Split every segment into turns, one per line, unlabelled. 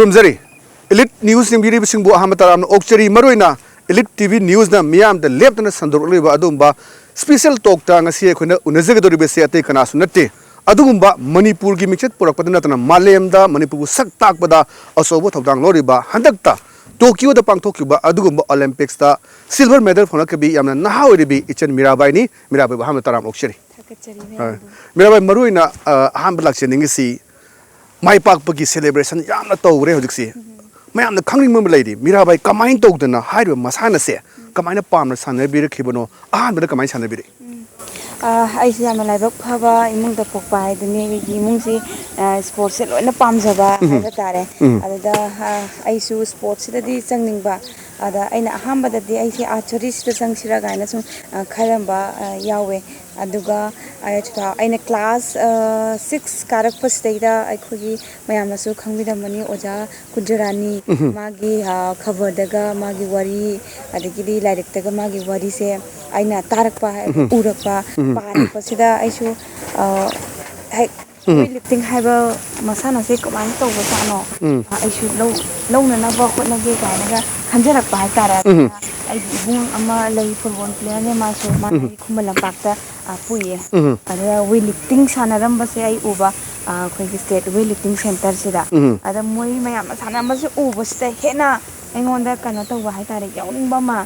खुरुमजरी Elite News निम्बिरी बिसिंगबो अहमताराम ओक्चरी मरोइना Elite TV News ना मियाम the लेफ्टना संदोरलेबा अदुम्बा special talk ता ngasi अखोना उनजगदोरिबेसे अते कनासु नते अदुगुम्बा मणिपुर की मिक्सेट पुरकपद नतना मालेमदा मणिपुर सक ताकबदा असोबो थौदांग लोरिबा हंदकता टोक्यो दा पांगथोकिबा अदुगुम्बा ओलंपिक्स ता सिल्वर मेडल फनकबी यामना नहा ओरिबी इचन मिराबाई नि मिराबाई अहमताराम ओक्चरी मिराबाई मरोइना अहमब लाक्सेनिंगसी माई पाकपगी सेलिब्रेशन यामना तौरे होजिकसी मैंने खंगिंग में लेदी मिराबाई कमाइन तौदना हाइरो मसाना से कमाइन पामना सानबिरखिबनो अहानबदा कमाइन सानबिरे
ऐसे याम लाइबक फबा इमुंग द पोकपा हाइदने इमुंग से स्पोर्ट्स से लोइना पामजबा हाइबा तारे अददा आइसु स्पोर्ट्स सिददी चंगनिंगबा अदा अइना अहामबददी आइसे आर्चरी सिदा चंगसिरा गाइना सु खरंबा यावे अदुगा अइना क्लास 6 कारकपसदैदा अइखोगी मयामसु खंगबिदमनी ओजा कुजरानी मागी खबरदगा मागी वरी अदगिदी लाइरेक्तगा मागी वरी से अइना तारकपा उरकपा पारकपसिदा आइसु लिफ्टिंग हाइबा मसाना से कमाइन तौबा सानो आइसु लौननाबा होटनागे गाइनागा खंजरकपा हाइतारा बुंग अमा लई फुटबॉल प्लेयर ने मासु माई खुमलंपाक्ता पुये अदा वे लिफ्टिंग सानारंबसे आई उबा अखोई स्टेट वे लिफ्टिंग सेंटर सिदा अदा मोई मयाम सानारंबसे उबसते हेना एंगोंदा कनो तौबा हाइतारे याउनिंगबा मा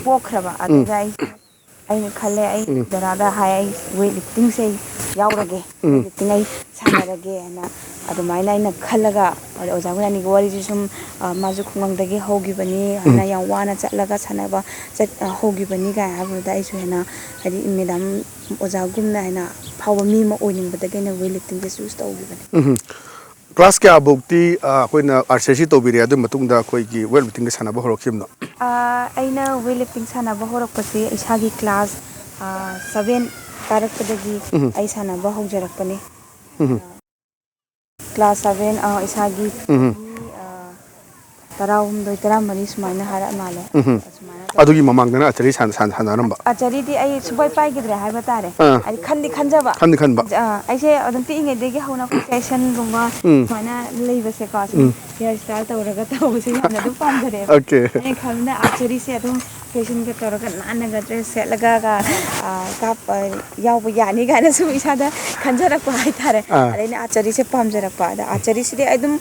पोखरबा अदा आई खले आई दरादा हाई वे लिफ्टिंग से याउरगे लिफ्टिंग आई सानारगे ना अदुमाइना आइना खलगा ओजागुनानी वारी सुम माजु खुंगंगदगी होगिबनी हना या वाना चलगा सानाबा होगिबनी गा हाबदा आइसु हेना हदि मेडम ओजागुमना हेना फाव मी म ओइनिंगबदगेना वे लिफ्टिंग के चूज तौगिबनी
क्लास क्या बुक्ति कोइना आरसीसी तौबिरे अदु मतुंगदा कोइगी वेट लिफ्टिंग के सानाबा होरखिमनो
आइना वे लिफ्टिंग सानाबा होरकपसे इसागी क्लास 7 कारकपदगी आई सानाबा होजरकपने क्लास 7 इसागी तराउमदोय तरामरी सुमाइना हारा माले
अदुगी ममांगना अचरी सानरंबा
अचरी दी आई सुबाय पाइगिद्रे हाइबा तारे आई खनबा आइसे अदम तिंगेदेगे हौना फैशन गुम्बा सुमाइना लेबसे का हेयर स्टाइल तौरगा तौबसे यामना दु पामदरे
ओके
आई खमना अचरी से अदम फैशन के तौरगा नानगा ड्रेस सेटलगा काप यावबा यानी गाना सु इसादा खंजरकपा हाइतारे अरेना अचरी से पामजरकपा अचरी से एकदम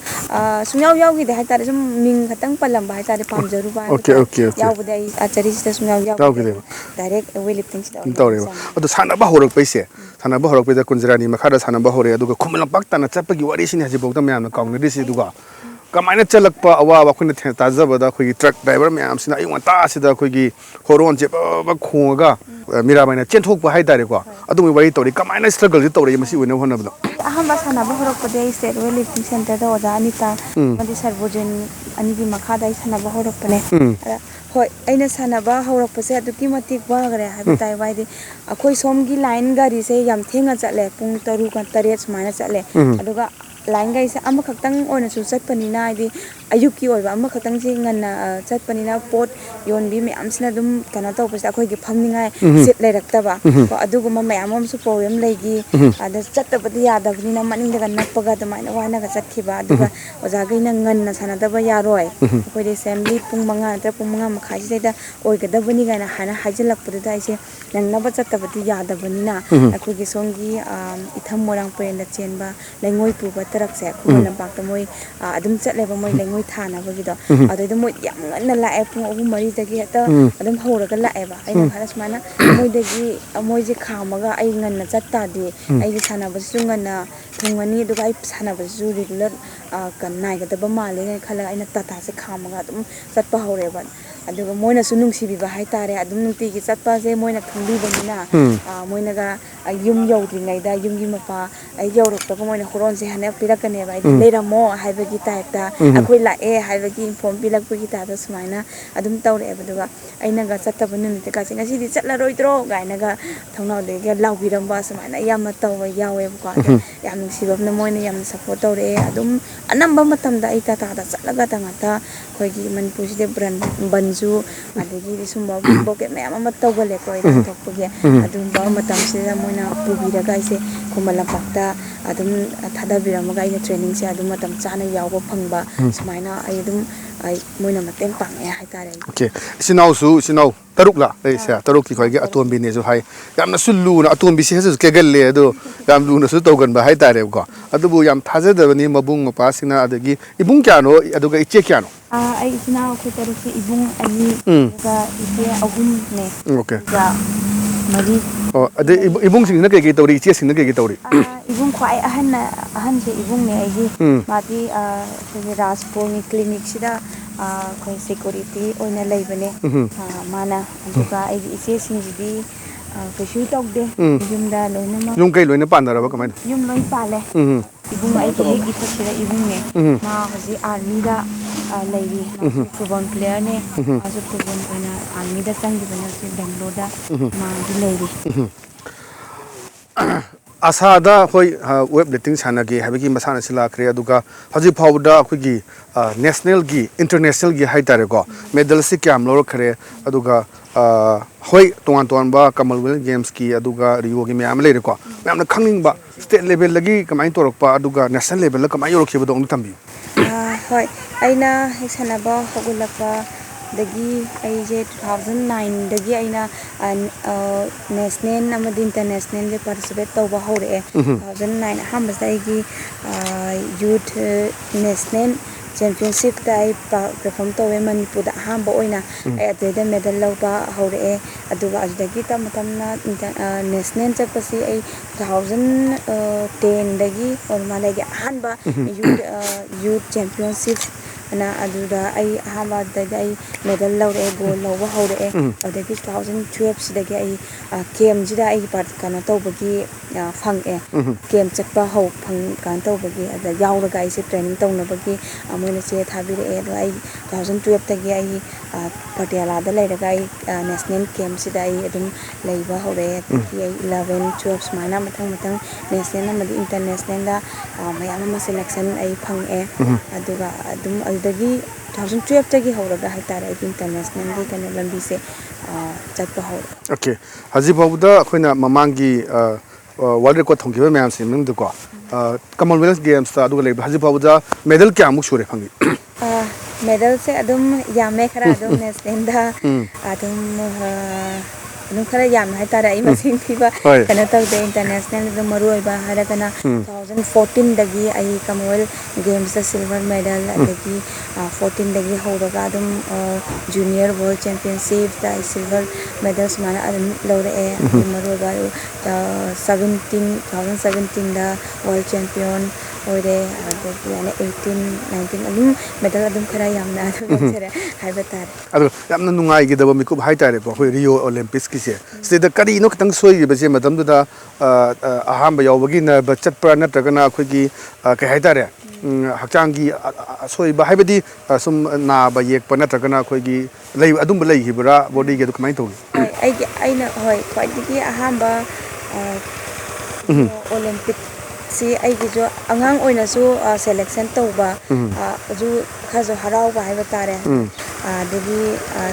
सुयाव यावगिदे हाइतारे सुम मिंग खतंग पलंबा हाइतारे पामजरुबा
ओके
यावबदे आई अचरी से सुयाव यावगिदे डायरेक्ट वे लिफ्टिंग से
तौरेबा अदु सानाबा होरकपैसे सानाबा होरकपैदा कुंजरानी मखादा सानाबा होरे अदुगा खुमलंपाक तना चपगी वारिसिनि हजिबोक्ता म्यामना काउनरिसि दुगा कमाइना चलकपा अवाबा खुना ताजबदा खुगी ट्रक ड्राइवर म्यामसिना अयंता सिदा खुगी होरोन जे बा खोंगा मिराबाइना चेंथोकपा हाइतारेको अदुमि वारि तौरि कमाइना स्ट्रगल जे तौरे मसि उना होनबदा
अहम सानाबा होरकपदे स्टेट वे लिफ्टिंग सेंटर दा ओजा अनिता मदि सर्वोजन अनिगी मखादा सानाबा होरकपने होय अइना सानाबा होरकपसे अदुकी मतिक बागरे हाबिताय वाइदे अखोई सोमगी लाइन गाड़ी से याम थेंगा चले पुंग 3 सुमाइना चले अदुगा लाइन गाड़ी से अमा खक्तंग ओनसु चटपनिना आइदि अयुकी ओइबा अमा खक्तंग से ngana चटपनिना पोट योनबी म्यामसिना दुम कना तौपसे अखोइगी फमनिंगाय सिट लेरक्तबा अदुगुमा म्याममसु प्रॉब्लम लेगी अदा चटबदि यादबनिना मनिंदगा नपगा दमाइना वानागा चटखिबा अदुगा ओजागैना ngana सानादबा यारोय अखोइदे असेंबली पुंग 5 नत्र पुंग 5 मखाइसिदा ओइगदबनि गाना हाना हाइजलकपददा आइसे नंगनबा चटबदि यादबनिना अखोइगी सोंगी इथम मोरांग पेरेंदा चेनबा लेंगोइ पुबा तरक्से खुमलंपाक्ता मोय अदुम चटलेबा मोय लेंगोइ थानाबगिदो अदुइदा मोय याम ngana लाए पुंग 3 दगी हता अदुम हौरगा लाएबा आइना खाना सुमाना मोयदगी मोयजे खामगा आई ngana चट्टादि आइगे सानाबसु ngana थुंगनी दुगा आई सानाबसु रेगुलर नाइगदबा माले खला आइना तता से खामगा अदुम चट्पा हौरेबा अदुगा मोयनासु नुंसिबिबा हाइतारे अदुम नुंतिगी चट्पासे मोयना खंबिबनिना मोयनागा युम यौद्रिङैदा युमगी मपा आई यौरक्तबा मोयना होरोनसे हने पिरकनेबा आई लेरमो हाइबगी टाइपता अखोइ लाए हाइबगी इन्फॉर्म पिलकबगी टाइपता सुमाइना अदुम तौरेबा दुगा आइनागा चट्तबा नुनिते कासे ngasiदि चट्लारोइद्रो गाइनागा थौनावदेगे लाउबिरंबा सुमाइना यामना तौबा यावेबको याम नुंसिबना मोयना याम सपोर्ट तौरे अदुम अनंबा मतमदा आई ताता चट्लगा तंगाता खोइगी मनपुरसिदे बन ꯁꯨ ꯑꯗꯒꯤ ꯁꯨꯝꯕ ꯕꯣꯀꯦꯠ ꯃꯌꯥꯝ ꯑꯃ ꯇꯧꯒꯜꯂꯦꯀꯣ ꯏꯔꯥꯡ ꯊꯣꯛꯄꯒꯤ ꯑꯗꯨꯝꯕ ꯃꯇꯝꯁꯤꯗ ꯃꯣꯏꯅ ꯄꯨꯕꯤꯔꯒ ꯑꯩꯁꯦ ꯈꯨꯃꯟ ꯂꯝꯄꯥꯛꯇ ꯑꯗꯨꯝ ꯊꯥꯗꯕꯤꯔꯝꯃꯒ ꯑꯩꯅ ꯇ꯭ꯔꯦꯅꯤꯡꯁꯦ ꯑꯗꯨꯝ ꯃꯇꯝ ꯆꯥꯅ ꯌꯥꯎꯕ ꯐꯪꯕ ꯁꯨꯃꯥꯏꯅ ꯑꯩ ꯑꯗꯨꯝ ꯃꯣꯏꯅ ꯃꯇꯦꯡ ꯄꯥꯡꯉꯦ ꯍꯥꯏꯇꯥꯔꯦ
Okay, isinau taruk la leisa taruk ki khoi ge aton bi ne jo hai yamna sullu na aton bi se ke gal le ado yam lu na su to gan ba hai tare ko adu bu yam thaja da ni mabung mapa sina adagi ibung kya no adu ga iche kya no
ꯑꯩ ꯏꯆꯤꯟ ꯏꯅꯥꯎ ꯑꯩꯈꯣꯏ ꯇꯔꯨꯛꯁꯦ ꯏꯕꯨꯡ ꯑꯅꯤ ꯑꯗꯨꯒ ꯏꯆꯦ ꯑꯍꯨꯝꯅꯦ
Okay,
ꯑꯗꯨꯒ ꯃꯔꯤ
oh ade ibung sing na ke tori iche sing na ke tori
ꯏꯕꯨꯡ ꯈ꯭ꯋꯥꯏ ꯑꯍꯟꯁꯦ ꯏꯕꯨꯡꯅꯦ ꯑꯩꯒꯤ ꯃꯥꯗꯤ ꯑꯩꯈꯣꯏꯒꯤ ꯔꯥꯖꯄꯨꯔꯒꯤ ꯀ꯭ꯂꯤꯅꯤꯛꯁꯤꯗ ꯑꯩꯈꯣꯏ ꯁꯦꯀꯨꯔꯤꯇꯤ ꯑꯣꯏꯅ ꯂꯩꯕꯅꯦ ꯃꯥꯅ ꯑꯗꯨꯒ ꯑꯩꯒꯤ ꯏꯆꯦꯁꯤꯡꯁꯤꯗꯤ ꯀꯩꯁꯨ ꯇꯧꯗꯦ ꯌꯨꯝꯗ ꯂꯣꯏꯅꯃꯛ
yum kai loina pandaraba kamai
ꯌꯨꯝ ꯂꯣꯏ ꯄꯥꯜꯂꯦ ꯏꯕꯨꯡ ꯑꯩꯒꯤ ꯍꯦꯛ ꯏꯊꯛꯁꯤꯗ ꯏꯕꯨꯡꯅꯦ ꯃꯥ ꯍꯧꯖꯤꯛ ꯑꯥꯔꯃꯤꯗ ꯂꯩꯔꯤ ꯃꯥꯁꯨ ꯐꯨꯠꯕꯣꯜ ꯄ꯭ꯂꯦꯌꯔꯅꯦ ꯃꯥꯁꯨ ꯐꯨꯠꯕꯣꯜ ꯑꯣꯏꯅ ꯑꯥꯔꯃꯤꯗ ꯆꯪꯈꯤꯕꯅꯦ ꯍꯧꯖꯤꯛ ꯕꯦꯡꯒ꯭ꯂꯣꯔꯗ ꯃꯥꯁꯨ ꯂꯩꯔꯤ
asada hoi web dating sanage habiki masana sila kre aduga haji phawda akhigi national gi international gi hai tare ko medal si kyam lor khare aduga hoi tongan ba commonwealth games ki aduga rio gi myam le ko myam na khangning ba state level lagi kamai torok pa aduga national level la kamai yorok khiba dong tambi
ꯍꯣꯏ ꯑꯩꯅ ꯍꯦꯛ ꯁꯥꯟꯅꯕ ꯍꯧꯒꯠꯂꯛꯄ ꯗꯒꯤ ꯑꯩꯁꯦ 2009ꯗꯒꯤ ꯑꯩꯅ national ꯑꯃꯗꯤ ꯏꯟꯇꯔꯅꯦꯁꯅꯦꯜꯒꯤ participate ꯇꯧꯕ ꯍꯧꯔꯛꯑꯦ 2009 ꯑꯍꯥꯟꯕꯁꯤꯗ ꯑꯩꯒꯤ ꯌꯨꯠ ꯅꯦꯁꯅꯦꯜ ꯆꯦꯝꯄꯤꯌꯟꯁꯤꯞꯇ ꯑꯩ ꯄꯔꯐꯣꯔꯝ ꯇꯧꯋꯦ ꯃꯅꯤꯄꯨꯔꯗ ꯑꯍꯥꯟꯕ ꯑꯣꯏꯅ ꯑꯩ ꯑꯗꯨꯗꯩꯗ ꯃꯦꯗꯜ ꯂꯧꯕ ꯍꯧꯔꯛꯑꯦ ꯑꯗꯨꯒ ꯑꯗꯨꯗꯒꯤ ꯇꯞꯅ ꯇꯞꯅ ꯅꯦꯁꯅꯦꯜ ꯆꯠꯄꯁꯤ ꯑꯩ 2010ꯗꯒꯤ ꯑꯣꯏꯔ ꯃꯥꯜꯂꯦ ꯑꯩꯒꯤ ꯑꯍꯥꯟꯕ ꯌꯨꯠ ꯆꯦꯝꯄꯤꯌꯟꯁꯤꯞ ꯑꯅ ꯑꯗꯨꯗ ꯑꯩ ꯑꯍꯥꯟꯕ ꯑꯗꯨꯗꯩꯗ ꯑꯩ ꯃꯦꯗꯜ ꯂꯧꯔꯛꯑꯦ ꯒꯣꯜ ꯂꯧꯕ ꯍꯧꯔꯛꯑꯦ ꯑꯗꯨꯗꯒꯤ 2012ꯁꯤꯗꯒꯤ ꯑꯩ ꯀꯦꯝꯁꯤꯗ ꯑꯩ ꯀꯩꯅꯣ ꯇꯧꯕꯒꯤ ꯐꯪꯉꯦ ꯀꯦꯝ ꯆꯠꯄ ꯀꯩꯅꯣ ꯇꯧꯕꯒꯤ ꯑꯗ ꯌꯥꯎꯔꯒ ꯑꯩꯁꯦ ꯇ꯭ꯔꯦꯅꯤꯡ ꯇꯧꯅꯕꯒꯤ ꯃꯣꯏꯅ ꯆꯦ ꯊꯥꯕꯤꯔꯛꯑꯦ ꯑꯗꯣ ꯑꯩ 2012ꯇꯒꯤ ꯑꯩ ꯄꯇꯤꯌꯥꯂꯥꯗ ꯂꯩꯔꯒ ꯑꯩ ꯅꯦꯁꯅꯦꯜ ꯀꯦꯝꯁꯤꯗ ꯑꯩ ꯑꯗꯨꯝ ꯂꯩꯕ ꯍꯧꯔꯛꯑꯦ ꯑꯗꯒꯤ ꯑꯩ 11, 12 ꯁꯨꯃꯥꯏꯅ ꯃꯊꯪ ꯅꯦꯁꯅꯦꯜ ꯑꯃꯗꯤ ꯏꯟꯇꯔꯅꯦꯁꯅꯦꯜꯗ ꯃꯌꯥꯝ ꯑꯃ ꯁꯦꯂꯦꯛꯁꯟ ꯑꯩ ꯐꯪꯉꯛꯑꯦ ꯑꯗꯨꯒ ꯑꯗꯨꯝ ꯑꯗꯨꯗꯒꯤ 2012ꯇꯒꯤ ꯍꯧꯔꯒ ꯍꯥꯏꯇꯥꯔꯦ ꯑꯩꯒꯤ ꯏꯟꯇꯔꯅꯦꯁꯅꯦꯜꯒꯤ ꯀꯩꯅꯣ ꯂꯝꯕꯤꯁꯦ ꯆꯠꯄ ꯍꯧꯔꯦ
okay haji phawda akhina mamangi world record thongkiba myam sin nung ko commonwealth games ta aduga leba haji phawda medal kya muk sure phangi
ꯃꯦꯗꯜꯁꯦ ꯑꯗꯨꯝ ꯌꯥꯝꯃꯦ ꯈꯔ ꯑꯗꯨꯝ ꯅꯦꯁꯅꯦꯜꯗ ꯑꯗꯨꯝ ꯈꯔ ꯌꯥꯝꯃꯦ ꯍꯥꯏꯇꯥꯔꯦ ꯑꯩ ꯃꯁꯤꯡ ꯊꯤꯕ ꯀꯩꯅꯣ ꯇꯧꯗꯦ ꯏꯟꯇꯔꯅꯦꯁꯅꯦꯜꯗ ꯃꯔꯨ ꯑꯣꯏꯕ ꯍꯥꯏꯔꯒꯅ 2014ꯗꯒꯤ ꯑꯩ ꯀꯃꯟꯋꯦꯜꯊ ꯒꯦꯝꯁꯇ ꯁꯤꯜꯚꯔ ꯃꯦꯗꯜ ꯑꯗꯒꯤ 14ꯗꯒꯤ ꯍꯧꯔꯒ ꯑꯗꯨꯝ ꯖꯨꯅꯤꯌꯔ ꯋꯥꯔꯜड ꯆꯦꯝꯄꯤꯌꯟꯁꯤꯞꯇ ꯑꯩ ꯁꯤꯜꯚꯔ ꯃꯦꯗꯜ ꯁꯨꯃꯥꯏꯅ ꯑꯗꯨꯝ ꯂꯧꯔꯛꯑꯦ ꯑꯗꯨ ꯃꯔꯨ ꯑꯣꯏꯕ 2017ꯗ ꯋꯥꯔꯜഡ് ꯆꯦꯝꯄꯤꯌꯟ ꯑꯣꯏꯔꯦ ꯑꯗꯒꯤ 18, 19 ꯑꯗꯨꯝ ꯃꯦꯗꯜ ꯑꯗꯨꯝ ꯈꯔ ꯌꯥꯝꯅ ꯑꯗꯨꯝ ꯂꯧꯖꯔꯦ ꯍꯥꯏꯕ ꯇꯥꯔꯦ
adu yamna nungai gidaba mikup hai tare ko hoi rio olympics ki se sida kari no kitang soi gi base matam da ahamba yawbagi na bachat pra na tragana akhoi gi kai hai tare hakchang gi soi ba haibadi sum na ba yek pa na tragana akhoi gi lei adum lei hibra body gi du kamai to
ꯍꯣꯏ ꯑꯩꯅ ꯍꯣꯏ ꯈ꯭ꯋꯥꯏꯗꯒꯤ ꯑꯍꯥꯟꯕ ꯑꯣꯂꯦꯝꯄꯤꯛꯁꯤ ꯑꯩꯒꯤꯁꯨ ꯑꯉꯥꯡ ꯑꯣꯏꯅꯁꯨ selection ꯇꯧꯕ ꯑꯗꯨ ꯈꯔꯁꯨ ꯍꯔꯥꯎꯕ ꯍꯥꯏꯕ ꯇꯥꯔꯦ ꯑꯗꯒꯤ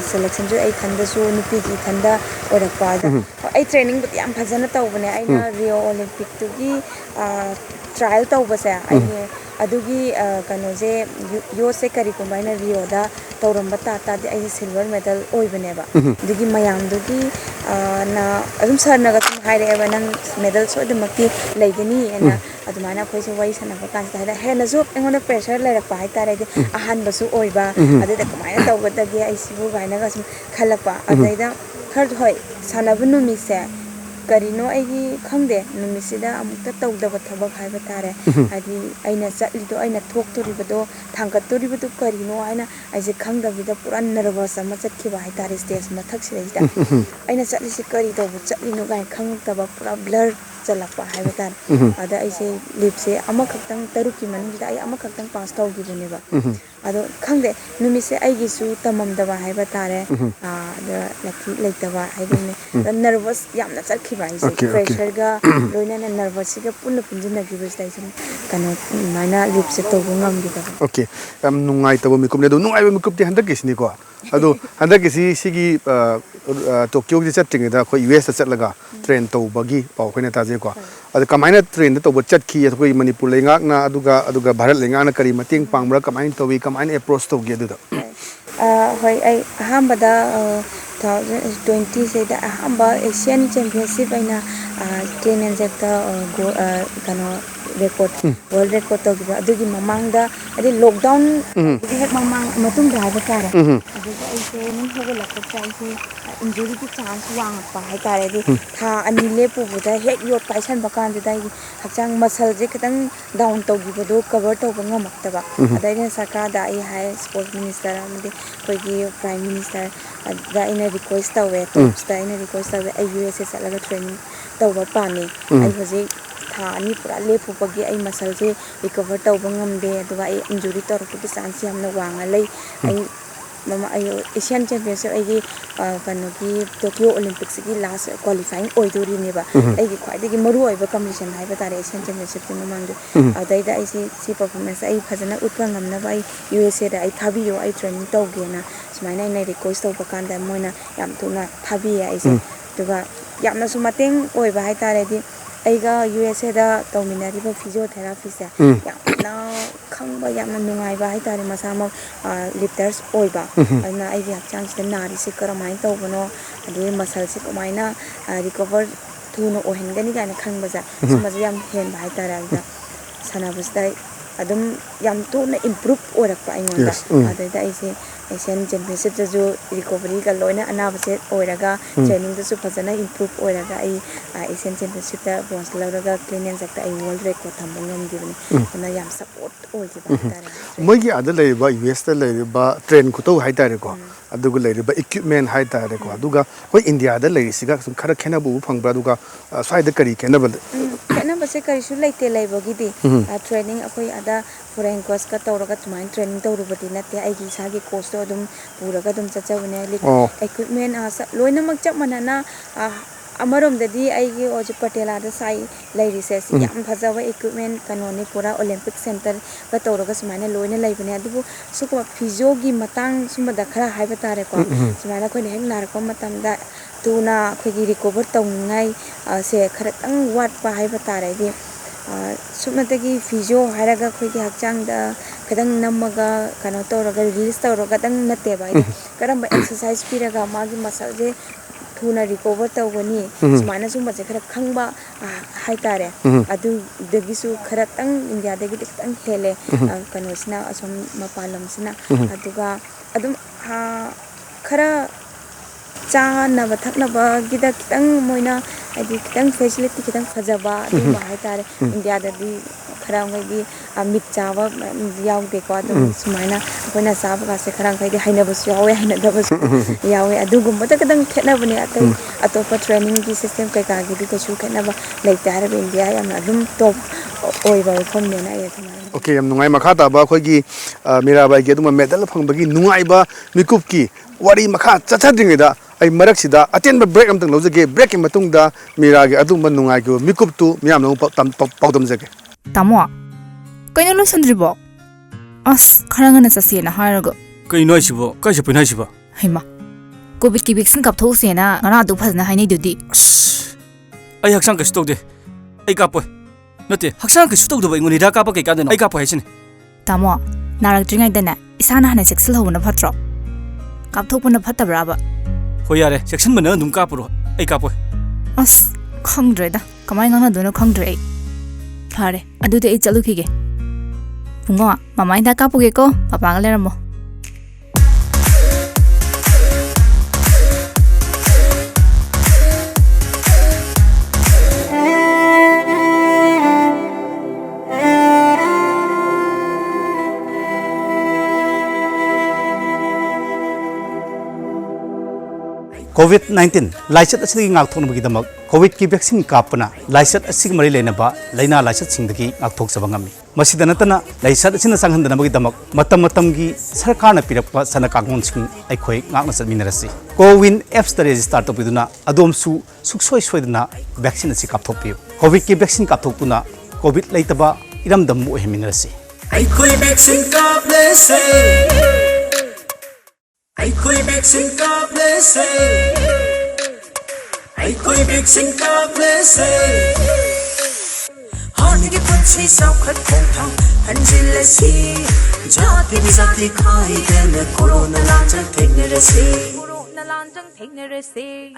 ꯁꯦꯂꯦꯛꯁꯟꯁꯨ ꯑꯩ ꯏꯊꯟꯗꯁꯨ ꯅꯨꯄꯤꯒꯤ ꯏꯊꯟꯗ ꯑꯣꯏꯔꯛꯄ ꯑꯗ ꯑꯩ ꯇ꯭ꯔꯦꯅꯤꯡꯕꯨꯗꯤ ꯌꯥꯝ ꯐꯖꯅ ꯇꯧꯕꯅꯦ ꯑꯩꯅ ꯔꯤꯑꯣ ꯑꯣꯂꯦꯝꯄꯤꯛꯇꯨꯒꯤ ꯇ꯭ꯔꯥꯏꯌꯦꯜ ꯇꯧꯕꯁꯦ ꯑꯩꯒꯤ ꯑꯗꯨꯒꯤ ꯀꯩꯅꯣꯁꯦ ꯌꯣꯠꯁꯦ ꯀꯔꯤꯒꯨꯝꯕ ꯑꯩꯅ ꯔꯤꯑꯣꯗ ꯇꯧꯔꯝꯕ ꯇꯥꯔꯗꯤ ꯑꯩꯁꯦ ꯁꯤꯜꯚꯔ ꯃꯦꯗꯜ ꯑꯣꯏꯕꯅꯦꯕ ꯑꯗꯨꯒꯤ ꯃꯌꯥꯝꯗꯨꯒꯤ ꯑꯗꯨꯝ ꯁꯔꯅꯒ ꯑꯗꯨꯝ ꯍꯥꯏꯔꯛꯑꯦꯕ ꯅꯪ ꯃꯦꯗꯜ ꯁꯣꯏꯗꯅꯃꯛꯀꯤ ꯂꯩꯒꯅꯤ ꯍꯥꯏꯅ ꯑꯗꯨꯃꯥꯏꯅ ꯑꯩꯈꯣꯏꯁꯦ ꯋꯥꯔꯤ ꯁꯥꯟꯅꯕ ꯀꯥꯟꯁꯤꯗ ꯍꯥꯏꯗꯤ ꯍꯦꯟꯅꯁꯨ ꯑꯩꯉꯣꯟꯗ ꯄ꯭ꯔꯦꯁꯔ ꯂꯩꯔꯛꯄ ꯍꯥꯏꯇꯥꯔꯦ ꯍꯥꯏꯗꯤ ꯑꯍꯥꯟꯕꯁꯨ ꯑꯣꯏꯕ ꯑꯗꯨꯗ ꯀꯃꯥꯏꯅ ꯇꯧꯒꯗꯒꯦ ꯑꯩꯁꯤꯕꯨ ꯀꯥꯏꯅꯒ ꯁꯨꯝ ꯈꯜꯂꯛꯄ ꯑꯗꯩꯗ ꯈꯔ ꯍꯣꯏ ꯁꯥꯟꯅꯕ ꯅꯨꯃꯤꯠꯁꯦ ꯀꯔꯤꯅꯣ ꯑꯩꯒꯤ ꯈꯪꯗꯦ ꯅꯨꯃꯤꯠꯁꯤꯗ ꯑꯃꯨꯛꯇ ꯇꯧꯗꯕ ꯊꯕꯛ ꯍꯥꯏꯕ ꯇꯥꯔꯦ ꯍꯥꯏꯗꯤ ꯑꯩꯅ ꯆꯠꯂꯤꯗꯣ ꯑꯩꯅ ꯊꯣꯛꯇꯣꯔꯤꯕꯗꯣ ꯊꯥꯡꯒꯠꯇꯣꯔꯤꯕꯗꯣ ꯀꯔꯤꯅೋ ꯍꯥꯏꯅ ꯑꯩꯁꯦ ꯈꯪꯗꯕꯤꯗ ꯄꯨꯔꯥ ꯅꯔꯚꯁ ꯑꯃ ꯆꯠꯈꯤꯕ ꯍꯥꯏꯇꯥꯔꯦ ꯁ꯭ꯇꯦꯖ ꯃꯊꯛꯁꯤꯗꯩꯁꯤꯗ ꯑꯩꯅ ꯆꯠꯂꯤꯁꯤ ꯀꯔꯤ ꯇꯧꯕ ꯆꯠꯂꯤꯅꯣ ꯀꯥꯏꯅ ꯈꯪꯉꯛꯇꯕ ꯄꯨꯔꯥ ꯕ꯭ꯂꯔ ꯆꯠꯂꯛꯄ ꯍꯥꯏꯕ ꯇꯥꯔꯦ ꯑꯗ ꯑꯩꯁꯦ ꯂꯤꯞꯁꯦ ꯑꯃꯈꯛꯇꯪ 6ꯀꯤ ꯃꯅꯨꯡꯁꯤꯗ ꯑꯩ ꯑꯃꯈꯛꯇꯪ ꯄꯥꯁ ꯇꯧꯈꯤꯕꯅꯦꯕ ꯑꯗꯣ ꯈꯪꯗꯦ ꯅꯨꯃꯤꯠꯁꯦ ꯑꯩꯒꯤꯁꯨ ꯇꯝꯃꯝꯗꯕ ꯍꯥꯏꯕ ꯇꯥꯔꯦ ꯑꯗ ꯂꯛꯀꯤ ꯂꯩꯇꯕ ꯍꯥꯏꯗꯣꯏꯅꯦ ꯅꯔꯚꯁ ꯌꯥꯝꯅ ꯆꯠꯈꯤꯕ ꯑꯩꯁꯦ ꯄ꯭ꯔꯦꯁꯔꯒ ꯂꯣꯏꯅꯅ ꯅꯔꯚꯁꯁꯤꯒ ꯄꯨꯟꯅ ꯄꯨꯟꯁꯤꯟꯅꯈꯤꯕꯁꯤꯗ ꯑꯩꯁꯦ ꯀꯩꯅꯣ ꯑꯗꯨꯃꯥꯏꯅ ꯂꯤꯞꯁꯦ ꯇꯧꯕ ꯉꯝꯈꯤꯗꯕ
okay yam nungai tabo mikup ne do nungai ba mikup ti handak kisni ko ado handa kisi sigi Tokyo ji chatting da ko US chatlaga train to bagi pau khine ta je ko adu kamaina train to chat ki ko Manipur lenga na aduga Bharat lenga na kari mating pangmra kamain to wi kamain approach to ge du da
hoi ai ahambada 2020 se da ahamba Asian Championship aina clean and jerk go kano record world record to giba adugi mamangda adi lockdown hek mamang matung da ba tare aduga ai se nin hoga lakka chai se injury ki chance wang pa hai tare di tha ani le pu bu da hek yot paisan ba kan da hakchang muscle je katang down to giba do cover to ba ngamak ta ba adai ne sarkar da ai hai sports minister amdi koi gi prime minister da ina request tawe sta ina request tawe ai USA salaga training tawba pani ai hoji tha ani pura lepu pagi ai muscle je recover tawba ngamde aduga ai injury tor ku chance yamna wanga lei ai mama ayo Asian Championship ai gi kanu gi Tokyo Olympics gi last qualifying oidori ne ba ai gi khwai gi maru oi ba competition hai ba tare Asian Championship ti mamang de adai da ai si performance ai phajana utpa ngamna ba ai USA da ai thabi yo ai training tawge na sumaina ai request tawba kan da moina yam tuna thabi ai se duga yamna su mateng oi ba hai tare di aiga USA da tawminari ba physiotherapy se yamna khangba yamna nungai ba hai tare masama lifters oi ba aina ai gi chance da nari se karamai tawbano adu muscle se kamaina recover thuno ohengani gaina khangba ja sumaj yam hen ba hai tare da sanabusdai adum yam to na improve orak pa aingonda adai da ai se Asian Championship ju recovery ka loina anaba se oiraga training su phajana improve oiraga ai Asian Championship da bronze lawraga clean and jerk ai world record thambang ngam na yam support oji ba tare
moi gi ada le ba US ta le ba train ku to hai tare ko aduga le ba equipment hai tare ko aduga hoi India da le siga sum khara khena bu phangba aduga sai da kari khena ba
khena ba se kari su leite leibogi di training akoi ada foreign course ka tawraga tumain training tawrubati natte ai gi sa gi course to adum puraga dum chachawne equipment loina mak chap manana amarom dadi ai gi oji patela da sai lairi se yam phajawa equipment kanoni pura Olympic center ka tawraga sumaina loina laibane adubu suko physio gi matang sumada khara haiba tare ko sumaina khoi heng nar ko matam da tuna khoi gi recover tawngai se khara tang wat pa haiba tare di sumnatagi physio haraga khoi gi hakchang da kadang namaga kano tawraga release tawraga dang natte ba karamba exercise piraga magi muscle je thuna recover tawgani sumaina sumba je khara khangba hai tare adu dagi su khara tang India dagi tang hele kano sina asom mapalam sina aduga adum khara cha na ba thak na ba gida kitang moina adi kitang facility kitang phajaba adu ma hai tare India da di khara ngai di mit chawa yaw de ko adu sumaina koina sab ga se khara ngai di haina bas yawe haina da bas yawe adu gum ta kadang khena bani atai atopa training gi system kai ka gi ko su khena ba lai tare India yam adum top oi ba khom ne na ya
okay am nungai makha ta ba khoi gi Mirabai gi adum medal phangbagi nungai ba mikup ki wari makha chachadring da ai marak sida aten ba break am tang lojage break ki matung da Mira gi adum ba nungai gi mikup tu miam no pawdam jage
tamo kaino lo sandribo as kharanga na chase na haraga
kaino sibo kai se pina sibo
haima covid ki vaccine kap thau se na ngana du phazna hainai dudi
ai haksang ka stok de ai ka poi nate haksang ka stok do ba ngoni da ka pa kai ka de ai ka poi haisine
tamo narak dringai dana isana hana sexual hona phatro kap thok puna phatabra ba
ho yare section mana dum ka puro ai ka poi
as khangdre da kamai ngana do no khangdre ai phare adu de ai chalu khige pungo mama inda ka puge ko papa ga leramo
COVID-19 लाइसेट असली ngakthokna bagi damak COVID ki vaccine kapna लाइसेट असig mari lena ba laina लाइसेट singdagi ngakthok sabangami masida natana लाइसेट asina sanghandana bagi damak matam gi sarkarna pirakpa sana kangon sing aikhoi ngakna satminarasi Cowin apps ta register to biduna adomsu suksoi soidana vaccine asi kapthokpiu COVID ki vaccine kapthokpuna COVID laitaba iramdam mu heminarasi
aikhoi vaccine kaple se aikhoi vaccine ka place ai koi vaccine ka place hani ki punchi sau khat khong thang hanjil si jati bizati khai den corona la chang thekne rasi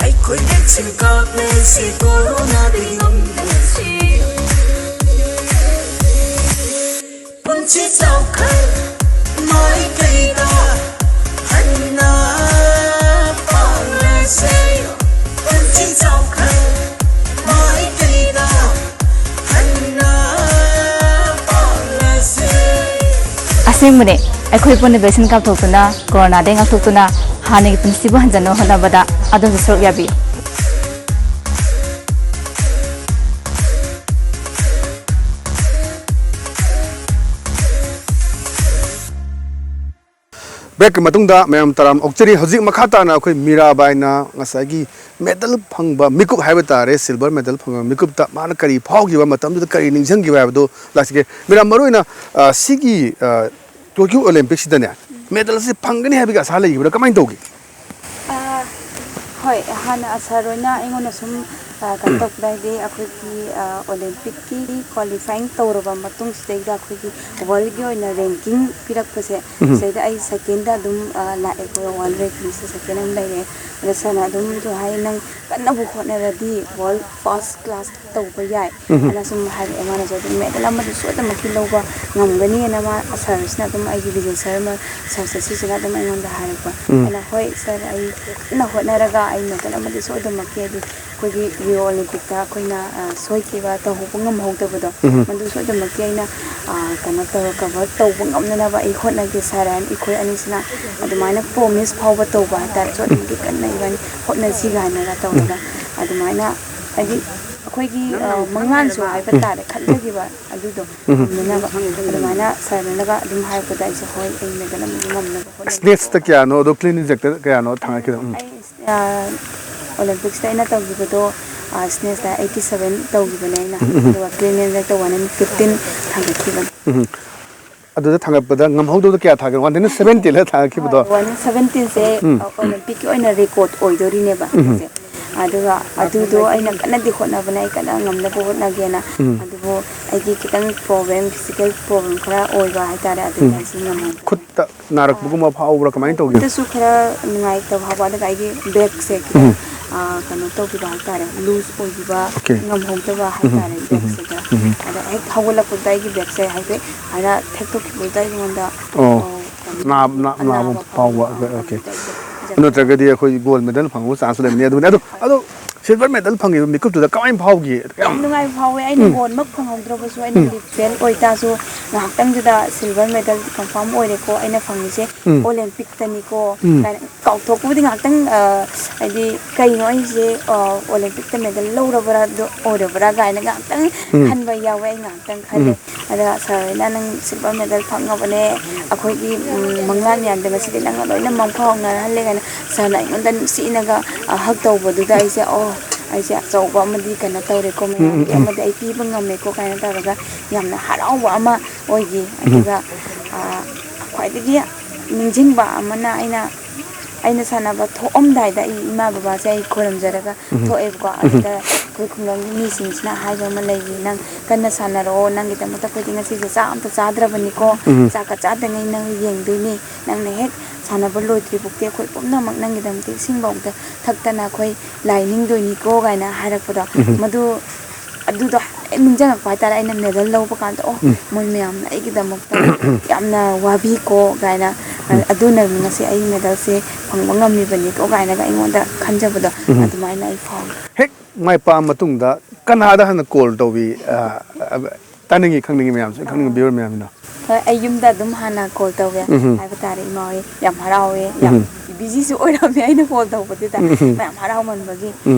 ai koi vaccine ka place corona di ngam si punchi sau khat mai kai da hanna palase punchi sau khat mai kai da hanna palase
ꯑꯁꯦꯡꯕꯅꯦ ꯑꯩꯈꯣꯏ ꯄꯨꯟꯅ vaccine ꯀꯥꯞꯊꯣꯛꯇꯨꯅ ꯀꯣꯔꯣꯅꯥꯗꯒꯤ ꯉꯥꯛꯊꯣꯛꯇꯨꯅ ꯍꯥꯟꯅꯒꯤ ꯄꯨꯟꯁꯤꯕꯨ ꯍꯟꯖꯟꯅꯕ ꯍꯣꯠꯅꯕꯗ ꯑꯗꯣꯝꯁꯨ ꯁꯔꯨꯛ ꯌꯥꯕꯤꯌꯨ
break मतुंगदा ma'am तराम ओक्चरी हजिक मखा ताना अखोई मीराबाईना ngसागी medal फंगबा मिकुप हाइबा तारे सिल्वर मेडल फंगबा मिकुप ता मान करी फावगिबा मतमदु करी निंजंगिबा हाइबदो लासिके मेरा मरोइना सिगी टोक्यो ओलंपिक्स दने मेडल से फंगनी हाइबिगा सा लेगिबा कमाइन तोगी
होय हाना असरोना एंगोना सुम कंटोकदाइदे अखोगी ओलंपिक की क्वालिफाइंग तौरबा मतुंग सिदैदा अखोगी वर्ल्ड की ओइना रैंकिंग पिरकपसे सिदैदा आई सेकेंड दुम लाए को वर्ल्ड रैंकिंग से सेकेंड हम लाइरे रसना दुम जो हाय नंग कन्नबु खोनरदी वर्ल्ड फर्स्ट क्लास तौबा याय अना सुम हाय एमाना जो मेडल अमदु सोदा मकी लौबा ngамगनी एना मा असरसना दुम आई विजय शर्मा सरसे सिसना दुम एंगोंदा हारपा अना होय सर आई ना होनरगा आई मेडल अमदु सोदा मकी अदि कोगी रियो ओलंपिक ता कोइना सोइकेबा तौबा ngамहौदबदो मदु सोदा मकी आइना कना तौ कवर तौबा ngамननबा आई होनगे सारान इखोय अनिसना अदुमाइना प्रोमिस फावबा तौबा तार सोदि कन्ना इबान होना सिगाना तौदा अदुमाइना अदि अखोगी मंगानसु हाइबा तारे खल्लगिबा अदुदो ननबा अदुमाइना सरनगा अदुम हाइबदा इसे होय आई मेडल ngamनबा होना
स्नेक्स त क्या नो दो क्लीन इंजेक्टर क्या नो थांगा के
ओलंपिक्स ता इना तौगिबदो स्नेक्स ता 87 तौगिबने ना अदुवा क्लीन इंजेक्टर 115 थांगिबन
अदुदा थांगपदा ngamhौदो क्या थागे 170 ला थागिबदो
117 से ओलंपिक की ओइना रिकॉर्ड ओइदोरिनेबा से अदुगा अदुदो आइना कन्नदि होनबने आई कन्ना ngamनबो होनगेना अदुबो आइगी कितंग प्रॉब्लम फिजिकल प्रॉब्लम खरा ओइबा हाइतारे अदुगा सि ngam
खुद नारकबुगुमा फावब्रा कमाइन तौगे
तसु खरा नुंगाइ तब हाबा दा आइगी बैक से कनो तौगिबा हाइतारे लूज ओइबा ngamहौदबा हाइतारे बैक से अदा एक हावला पुदाइगी बैक से हाइबे आरा थेक्तो पुदाइ गंदा
ना फावबा ओके नत्रगदी अखोई गोल्ड मेडल फंगो चांस लेमने अदो सिल्वर मेडल फंगे मिकुप तुदा कमाइन फावगी
नुंगाइ फावे आई गोल्ड मक फंगौद्रबसु आई फेल ओइतासु नाहतंग जुदा सिल्वर मेडल कंफर्म ओइरेको आइना फंगिसे ओलंपिक तनिको काउथोकुबदि नाहतंग आइदि कइनो आइसे ओलंपिक त मेडल लौरबरा ओरबरा गाइना नाहतंग खनबा यावे नाहतंग खले अदा सरना नंग सिल्वर मेडल फंगबने अखोइगी मंगलान यामदे मसिदि नंग लोइना मंफावना हले गाइना सरना इंगोंदन सिनगा हक तौबदुदा आइसे ऐसे अचौबा अमदि कना तौरेको मयामदि अमदि आई पीबा ngамमेको काइना तौरगा यामना हराउबा अमा ओइगी अदुगा ख्वाइदगी निंजिंगबा अमना आइना सानाबा थोअमदाइदा इमा बाबा से आई खोरमजरगा थोएबको अदा कोइ खुंगंगी मिसिंसना हाइबा म लैगी नंग कन्ना सानारो नंगी तमता कोइ दिंगा सिसे चा अमता चाद्रबनिको चाका चादंगै नंग येंगदोइनी नंगने हेक सानाबा लोइद्रि बुक्ते कोइ पुमनमक नंगी दमते सिंगबौदा थक्तना कोइ लाइनिंगदोइनिको गाइना हारकपदा मदु अदुदो निंजंग पाइतारा आइना मेडल लौबा कांदा ओ मोय मयामना आइगी दमकता यामना वाबीको गाइना अदुना ngasi ai medal se phangba ngamibani ko gaina ga ingonda khanjabado adumaina ai phang
हेक माइ पा मतुंगदा कनादा हन कॉल तोबी तानिंगी खंगनिंगी मयाम से खंगनिंगी बिवर मयाम ना
ai yumda dum hana call tawwe ai batare imoi yam harawe yam busy su oirame aina call tawbadi da yam haraw manbagi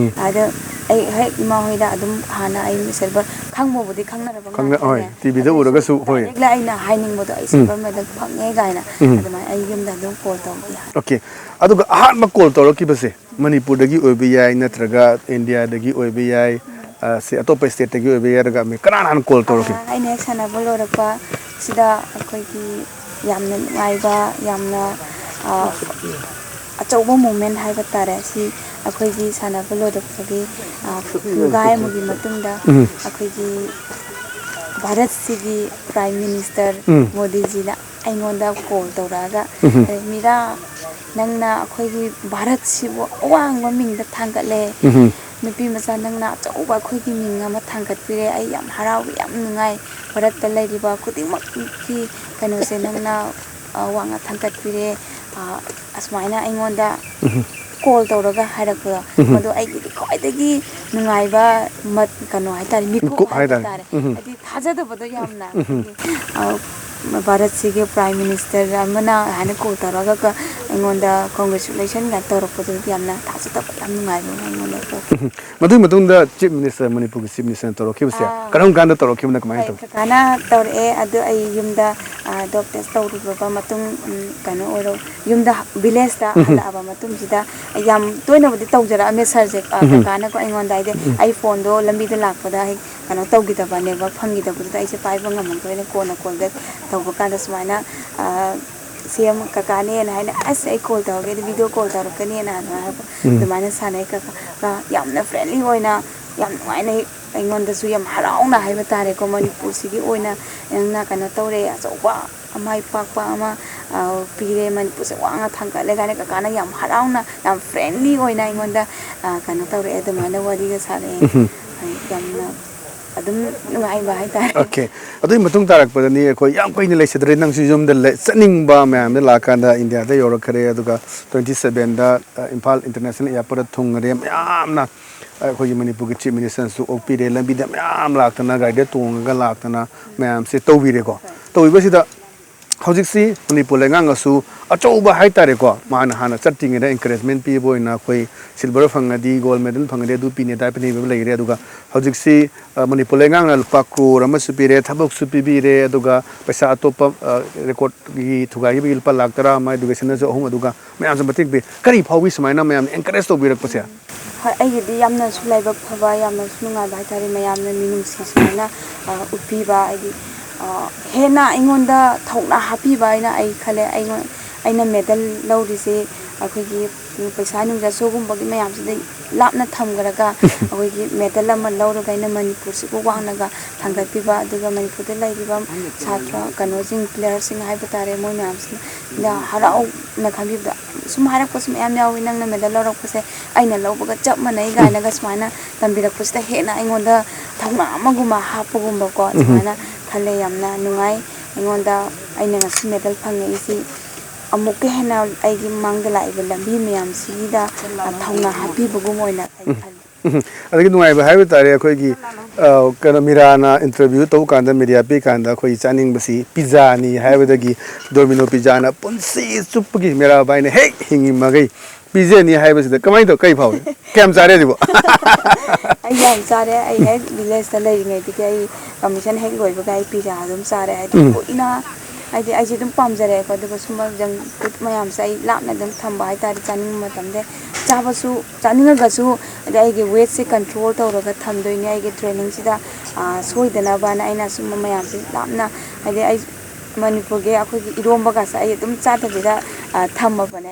ada ai hek imoi da dum hana ai silver khangmobudi khangnaraba
खंग ओय TV दा उरगा सु होय
la aina haining bodo ai silver medal phangne gaina aduma ai yumda dum call tawbi
okay अदुगा आहार म call तोरो की बसे मणिपुर दगी ओइबे याय नत्रगा इंडिया दगी ओइबे याय से अतोप स्टेट दगी ओइबे यारगा मे कनान कॉल तोरो की
ai nek sana bolorapa sida akoi ki yamna ngaiba yamna ꯑꯆꯧꯕ ꯃꯣꯃꯦꯟ ꯍꯥꯏꯕ ꯇꯥꯔꯦ ꯁꯤ ꯑꯩꯈꯣꯏꯒꯤ ꯁꯥꯟꯅꯕ ꯂꯣꯏꯔꯛꯄꯒꯤ ꯄꯨꯡꯈꯥꯏ ꯑꯃꯒꯤ ꯃꯇꯨꯡꯗ ꯑꯩꯈꯣꯏꯒꯤ ꯚꯥꯔꯠꯁꯤꯒꯤ ꯄ꯭ꯔꯥꯏꯝ ꯃꯤꯅꯤꯁꯇꯔ ꯃꯣꯗꯤꯖꯤꯅ ꯑꯩꯉꯣꯟꯗ ꯀꯣꯜ ꯇꯧꯔꯛꯑꯒ ꯃꯤꯔꯥ ꯅꯪꯅ ꯑꯩꯈꯣꯏꯒꯤ ꯚꯥꯔꯠꯁꯤꯕꯨ ꯑꯋꯥꯡꯕ ꯃꯤꯡꯗ ꯊꯥꯡꯒꯠꯂꯦ ꯅꯨꯄꯤ ꯃꯆꯥ ꯅꯪꯅ ꯑꯆꯧꯕ ꯑꯩꯈꯣꯏꯒꯤ ꯃꯤꯡ ꯑꯃ ꯊꯥꯡꯒꯠꯄꯤꯔꯦ ꯑꯩ ꯌꯥꯝ ꯍꯔꯥꯎꯏ ꯌꯥꯝ ꯅꯨꯡꯉꯥꯏ ꯚꯥꯔꯠꯇ ꯂꯩꯔꯤꯕ ꯈꯨꯗꯤꯡꯃꯛꯀꯤ ꯀꯩꯅꯣꯁꯦ ꯅꯪꯅ ꯋꯥꯡꯅ ꯊꯥꯡꯒꯠꯄꯤꯔꯦ ꯑꯁꯨꯃꯥꯏꯅ ꯑꯩꯉꯣꯟꯗ ꯀꯣꯜ ꯇꯧꯔꯒ ꯍꯥꯏꯔꯛꯄꯗꯣ ꯃꯗꯣ ꯑꯩꯒꯤꯗꯤ ꯈ꯭ꯋꯥꯏꯗꯒꯤ ꯅꯨꯡꯉꯥꯏꯕ ꯀꯩꯅꯣ ꯍꯥꯏꯇꯥꯔꯦ ꯃꯤꯀꯨꯞ ꯍꯥꯏꯕ ꯇꯥꯔꯦ ꯍꯥꯏꯗꯤ ꯊꯥꯖꯗꯕꯗꯣ ꯌꯥꯝꯅ ꯚꯥꯔꯠꯁꯤꯒꯤ ꯄ꯭ꯔꯥꯏꯝ ꯃꯤꯅꯤꯁꯇꯔ ꯑꯃꯅ ꯍꯥꯏꯅ ꯀꯣꯜ ꯇꯧꯔꯒ ꯑꯩꯉꯣꯟꯗ ꯀꯣꯡꯒ꯭ꯔꯦꯆꯨꯂꯦꯁꯟꯒ ꯇꯧꯔꯛꯄꯗꯨꯗꯤ ꯌꯥꯝꯅ ꯊꯥꯖꯗꯕ ꯌꯥꯝ ꯅꯨꯡꯉꯥꯏꯕ ꯑꯩꯉꯣꯟꯗ ꯄꯣꯛꯈꯤ
ꯃꯗꯨꯒꯤ ꯃꯇꯨꯡꯗ ꯆꯤꯞ ꯃꯤꯅꯤꯁꯇꯔ ꯃꯅꯤꯄꯨꯔꯒꯤ ꯆꯤꯞ ꯃꯤꯅꯤꯁꯇꯔ ꯇꯧꯔꯛꯈꯤꯕꯁꯦ ꯀꯔꯝ ꯀꯥꯟꯗ ꯇꯧꯔꯛꯈꯤꯕꯅ ꯀꯃꯥꯏꯅ ꯇꯧꯏ
ꯀꯀꯥꯅ ꯇꯧꯔꯛꯑꯦ ꯑꯗꯨ ꯑꯩ ꯌꯨꯝꯗ ꯗꯣꯞ ꯇꯦꯁ ꯇꯧꯔꯨꯔꯕ ꯃꯇꯨꯡ ꯀꯩꯅꯣ ꯑꯣꯏꯔꯣ ꯌꯨꯝꯗ ꯚꯤꯂꯦꯖꯇ ꯍꯜꯂꯛꯑꯕ ꯃꯇꯨꯡꯁꯤꯗ ꯌꯥꯝ ꯇꯣꯏꯅꯕꯨꯗꯤ ꯇꯧꯖꯔꯛꯑꯝꯃꯦ ꯁꯔꯁꯦ ꯀꯀꯥꯅꯀꯣ ꯑꯩꯉꯣꯟꯗ ꯍꯥꯏꯗꯤ ꯑꯩ ꯐꯣꯟꯗꯣ ꯂꯝꯕꯤꯗ ꯂꯥꯛꯄꯗ ꯀꯩꯅꯣ ꯇꯧꯈꯤꯗꯕ ꯅꯦꯠꯋꯥꯛ ꯐꯪꯈꯤꯗꯕꯗꯨꯗ ꯑꯩꯁꯦ ꯄꯥꯏꯕ ꯉꯝꯃꯛꯇꯣꯏꯅ ꯀꯣꯟꯅ ꯀꯣꯜ ꯕꯦꯛ ꯇꯧꯕ ꯀꯥꯟꯗ ꯁꯨꯃꯥꯏꯅ ꯁꯤ ꯑꯃ ꯀꯀꯥꯅꯦꯅ ꯍꯥꯏꯅ ꯑꯁ ꯑꯩ ꯀꯣꯜ ꯇꯧꯔꯒꯦ ꯚꯤꯗꯤꯑꯣ ꯀꯣꯜ ꯇꯧꯔꯛꯀꯅꯦꯅ ꯑꯗꯨꯃꯥꯏꯅ ꯁꯥꯟꯅꯩ ꯀꯀꯥ ꯌꯥꯝꯅ ꯐ꯭ꯔꯦꯟꯂꯤ ꯑꯣꯏꯅ ꯌꯥꯝ ꯅꯨꯡꯉꯥꯏꯅ ꯑꯩꯉꯣꯟꯗꯁꯨ ꯌꯥꯝ ꯍꯔꯥꯎꯅ ꯍꯥꯏꯕ ꯇꯥꯔꯦꯀꯣ ꯃꯅꯤꯄꯨꯔꯁꯤꯒꯤ ꯑꯣꯏꯅ ꯅꯪꯅ ꯀꯩꯅꯣ ꯇꯧꯔꯦ ꯑꯆꯧꯕ ꯃꯥꯏ ꯄꯥꯛꯄ ꯑꯃ ꯄꯤꯔꯦ ꯃꯅꯤꯄꯨꯔꯁꯦ ꯋꯥꯡꯅ ꯊꯥꯡꯒꯠꯂꯦ ꯀꯥꯏꯅ ꯀꯀꯥꯅ ꯌꯥꯝ ꯍꯔꯥꯎꯅ ꯌꯥꯝ ꯐ꯭ꯔꯦꯟꯂꯤ ꯑꯣꯏꯅ ꯑꯩꯉꯣꯟꯗ ꯀꯩꯅꯣ ꯇꯧꯔꯛꯑꯦ ꯑꯗꯨꯃꯥꯏꯅ ꯋꯥꯔꯤꯒ ꯁꯥꯔꯛꯑꯦ ꯌꯥꯝꯅ ꯑꯗꯨꯝ ꯅꯨꯡꯉꯥꯏꯕ ꯍꯥꯏꯇꯥꯔꯦ
ꯑꯣꯀꯦ ꯑꯗꯨꯒꯤ ꯃꯇꯨꯡ ꯇꯥꯔꯛꯄꯗꯅꯤ ꯑꯩꯈꯣꯏ ꯌꯥꯝ ꯀꯨꯏꯅ ꯂꯩꯁꯤꯗ꯭ꯔꯦ ꯅꯪꯁꯨ ꯌꯨꯝꯗ ꯆꯠꯅꯤꯡꯕ ꯃꯌꯥꯝꯗ ꯂꯥꯛꯀꯥꯟꯗ ꯏꯟꯗꯤꯌꯥꯗ ꯌꯧꯔꯛꯈ꯭ꯔꯦ ꯑꯗꯨꯒ 27ꯗ ꯏꯝꯐꯥꯜ ꯏꯟꯇꯔꯅꯦꯁꯅꯦꯜ ꯏꯌꯥꯔꯄꯣꯔꯠꯇ ꯊꯨꯡꯉꯔꯦ ꯃꯌꯥꯝꯅ ꯑꯩꯈꯣꯏꯒꯤ ꯃꯅꯤꯄꯨꯔꯒꯤ ꯆꯤꯞ ꯃꯤꯅꯤꯁꯇꯔꯅꯁꯨ ꯑꯣꯛꯄꯤꯔꯦ ꯂꯝꯕꯤꯗ ꯃꯌꯥꯝ ꯂꯥꯛꯇꯅ ꯒꯥꯔꯤꯗ ꯇꯣꯡꯉꯒ ꯂꯥꯛꯇꯅ ꯃꯌꯥꯝꯁꯦ ꯇꯧꯕꯤꯔꯦꯀꯣ ꯇꯧꯕꯤꯕꯁꯤꯗ ꯍꯧꯖꯤꯛꯁꯤ ꯃꯅꯤꯄꯨꯔ ꯂꯩꯉꯥꯛꯅꯁꯨ ꯑꯆꯧꯕ ꯍꯥꯏꯇꯥꯔꯦꯀꯣ ꯃꯥꯅ ꯍꯥꯟꯅ ꯆꯠꯇ꯭ꯔꯤꯉꯩꯗ ꯑꯦꯟꯀꯔꯦꯖꯃꯦꯟ ꯄꯤꯕ ꯑꯣꯏꯅ ꯑꯩꯈꯣꯏ ꯁꯤꯜꯚꯔ ꯐꯪꯉꯗꯤ ꯒꯣꯜ ꯃꯦꯗꯜ ꯐꯪꯉꯗꯤ ꯑꯗꯨ ꯄꯤꯅꯤ ꯑꯗꯥ ꯄꯤꯅꯤ ꯂꯩꯔꯦ ꯑꯗꯨꯒ ꯍꯧꯖꯤꯛꯁꯤ ꯃꯅꯤꯄꯨꯔ ꯂꯩꯉꯥꯛꯅ ꯂꯨꯄꯥ ꯀ꯭ꯔꯣꯔ ꯑꯃꯁꯨ ꯄꯤꯔꯦ ꯊꯕꯛꯁꯨ ꯄꯤꯕꯤꯔꯦ ꯑꯗꯨꯒ ꯄꯩꯁా ꯑꯇꯣꯞꯄ ꯔꯦꯀꯣꯔꯠꯒꯤ ꯊꯨꯒꯥꯏꯈꯤꯕꯒꯤ ꯂꯨꯄꯥ ꯂꯥꯛ 10 ꯑꯃ ꯏꯗꯨꯀꯦꯁꯟꯗꯁꯨ 3 ꯑꯗꯨꯒ ꯃꯌꯥꯝꯁꯨ ꯃꯇꯦꯡ ꯄꯤ ꯀꯔꯤ ꯐꯥꯎꯕꯤ ꯁꯨꯃꯥꯏꯅ ꯃꯌꯥꯝꯅ ꯑꯦꯟꯀꯔꯦꯖ ꯇꯧꯕꯤꯔꯛꯄꯁꯦ
ꯍꯣꯏ ꯑꯩꯒꯤꯗꯤ ꯌꯥꯝꯅꯁꯨ ꯂꯥꯏꯕꯛ ꯐꯕ ꯌꯥꯝꯅꯁꯨ ꯅꯨꯡꯉꯥꯏꯕ ꯍꯥꯏꯇꯥꯔꯦ ꯃꯌꯥꯝꯅ ꯃꯤꯅꯨꯡꯁꯤ ꯁꯨꯃꯥꯏꯅ ꯎꯠꯄꯤꯕ ꯍꯥꯏꯗꯤ ꯍꯦꯟꯅ ꯑꯩꯉꯣꯟꯗ ꯊꯧꯅꯥ ꯍꯥꯞꯄꯤꯕ ꯍꯥꯏꯅ ꯑꯩ ꯈꯜꯂꯦ ꯑꯩꯅ ꯃꯦꯗꯜ ꯂꯧꯔꯤꯁꯤ ꯑꯩꯈꯣꯏꯒꯤ ꯄꯩꯁꯥ ꯅꯨꯡꯁꯥ ꯁꯤꯒꯨꯝꯕꯒꯤ ꯃꯌꯥꯝꯁꯤꯗ ꯂꯥꯞꯅ ꯊꯝꯈ꯭ꯔꯒ ꯑꯩꯈꯣꯏꯒꯤ ꯃꯦꯗꯜ ꯑꯃ ꯂꯧꯔꯒ ꯑꯩꯅ ꯃꯅꯤꯄꯨꯔꯁꯤꯕꯨ ꯋꯥꯡꯅꯒ ꯊꯥꯡꯒꯠꯄꯤꯕ ꯑꯗꯨꯒ ꯃꯅꯤꯄꯨꯔꯗ ꯂꯩꯔꯤꯕ ꯁꯥꯇ꯭ꯔ ꯀꯩꯅꯣꯁꯤꯡ ꯄ꯭ꯂꯦꯌꯔꯁꯤꯡ ꯍꯥꯏꯕ ꯇꯥꯔꯦ ꯃꯣꯏ ꯃꯌꯥꯝꯁꯤꯅ ꯍꯔꯥꯎꯅ ꯈꯟꯕꯤꯕꯗ ꯁꯨꯝ ꯍꯥꯏꯔꯛꯄꯁꯨ ꯃꯌꯥꯝ ꯌꯥꯎꯋꯤ ꯅꯪꯅ ꯃꯦꯗꯜ ꯂꯧꯔꯛꯄꯁꯦ ꯑꯩꯅ ꯂꯧꯕꯒ ꯆꯞ ꯃꯥꯟꯅꯩ ꯀꯥꯏꯅꯒ ꯁꯨꯃꯥꯏꯅ ꯇꯝꯕꯤꯔꯛꯄꯁꯤꯗ ꯍꯦꯟꯅ ꯑꯩꯉꯣꯟꯗ ꯊꯧꯅꯥ ꯑꯃꯒꯨꯝꯕ ꯍꯥꯞꯄꯒꯨꯝꯕꯀꯣ ꯁꯨꯃꯥꯏꯅ ꯈꯜꯂꯦ ꯌꯥꯝꯅ ꯅꯨꯡꯉꯥꯏ ꯑꯩꯉꯣꯟꯗ ꯑꯩꯅꯉꯁꯤ ꯃꯦꯗꯜ ꯐꯪꯉꯛꯏꯁꯤ ꯑꯃꯨꯛꯀ ꯍꯦꯟꯅ ꯑꯩꯒꯤ ꯃꯥꯡꯗ ꯂꯥꯛꯏꯕ ꯂꯝꯕꯤ ꯃꯌꯥꯝꯁꯤꯒꯤꯗ ꯊꯧꯅꯥ ꯍꯥꯞꯄꯤꯕꯒꯨꯝ ꯑꯣꯏꯅ ꯑꯩ ꯈꯜꯂꯤ
ꯑꯗꯒꯤ ꯅꯨꯡꯉꯥꯏꯕ ꯍꯥꯏꯕ ꯇꯥꯔꯦ ꯑꯩꯈꯣꯏꯒꯤ ꯀꯩꯅꯣ ꯃꯤꯔꯥꯅ ꯏꯟꯇꯔꯚ꯭ꯌꯨ ꯇꯧꯕ ꯀꯥꯟꯗ ꯃꯤꯗꯤꯌꯥ ꯄꯤ ꯀꯥꯟꯗ ꯑꯩꯈꯣꯏ ꯆꯥꯅꯤꯡꯕꯁꯤ ꯄꯤꯖꯥꯅꯤ ꯍꯥꯏꯕꯗꯒꯤ ꯗꯣꯃꯤꯅꯣ ꯄꯤꯖꯥꯅ ꯄꯨꯟꯁꯤ ꯆꯨꯞꯄꯒꯤ ꯃꯤꯔꯥꯕꯥꯏꯅ ꯍꯦꯛ ꯍꯤꯡꯉꯤꯃꯈꯩ ꯄꯤꯖꯅꯤ ꯍꯥꯏꯕꯁꯤꯗ ꯀꯃꯥꯏꯅ ꯇꯧ ꯀꯩ ꯐꯥꯎꯏ ꯀꯌꯥꯝ ꯆꯥꯔꯦ ꯑꯗꯨꯕꯨ
ꯑꯩ ꯌꯥꯝ ꯆꯥꯔꯦ ꯑꯩ ꯍꯦꯛ ꯚꯤꯂꯦꯖꯇ ꯂꯩꯔꯤꯉꯩꯗꯒꯤ ꯑꯩ ꯀꯃꯤꯁꯟ ꯍꯦꯛ ꯂꯣꯏꯕꯒ ꯑꯩ ꯄꯤꯖꯥ ꯑꯗꯨꯝ ꯆꯥꯔꯦ ꯍꯥꯏꯗꯤ ꯀꯨꯏꯅ ꯍꯥꯏꯗꯤ ꯑꯩꯁꯦ ꯑꯗꯨꯝ ꯄꯥꯝꯖꯔꯛꯑꯦꯀꯣ ꯑꯗꯨꯒ ꯁꯨꯝꯕ ꯖꯪ ꯐꯨꯗ ꯃꯌꯥꯝꯁꯦ ꯑꯩ ꯂꯥꯞꯅ ꯑꯗꯨꯝ ꯊꯝꯕ ꯍꯥꯏꯇꯥꯔꯦ ꯆꯥꯅꯤꯡꯕ ꯃꯇꯝꯗ ꯆꯥꯕꯁꯨ ꯆꯥꯅꯤꯡꯉꯒꯁꯨ ꯑꯗꯩ ꯑꯩꯒꯤ ꯋꯦꯠꯁꯦ ꯀꯟꯇ꯭ꯔꯣꯜ ꯇꯧꯔꯒ ꯊꯝꯗꯣꯏꯅꯦ ꯑꯩꯒꯤ ꯇ꯭ꯔꯦꯅꯤꯡꯁꯤꯗ ꯁꯣꯏꯗꯅꯕꯅ ꯑꯩꯅ ꯁꯨꯝꯕ ꯃꯌꯥꯝꯁꯦ ꯂꯥꯞꯅ ꯍꯥꯏꯗꯤ ꯑꯩ ꯃꯅꯤꯄꯨꯔꯒꯤ ꯑꯩꯈꯣꯏꯒꯤ ꯏꯔꯣꯝꯕꯒꯁꯦ ꯑꯩ ꯑꯗꯨꯝ ꯆꯥꯗꯕꯤꯗ ꯊꯝꯃꯕꯅꯦ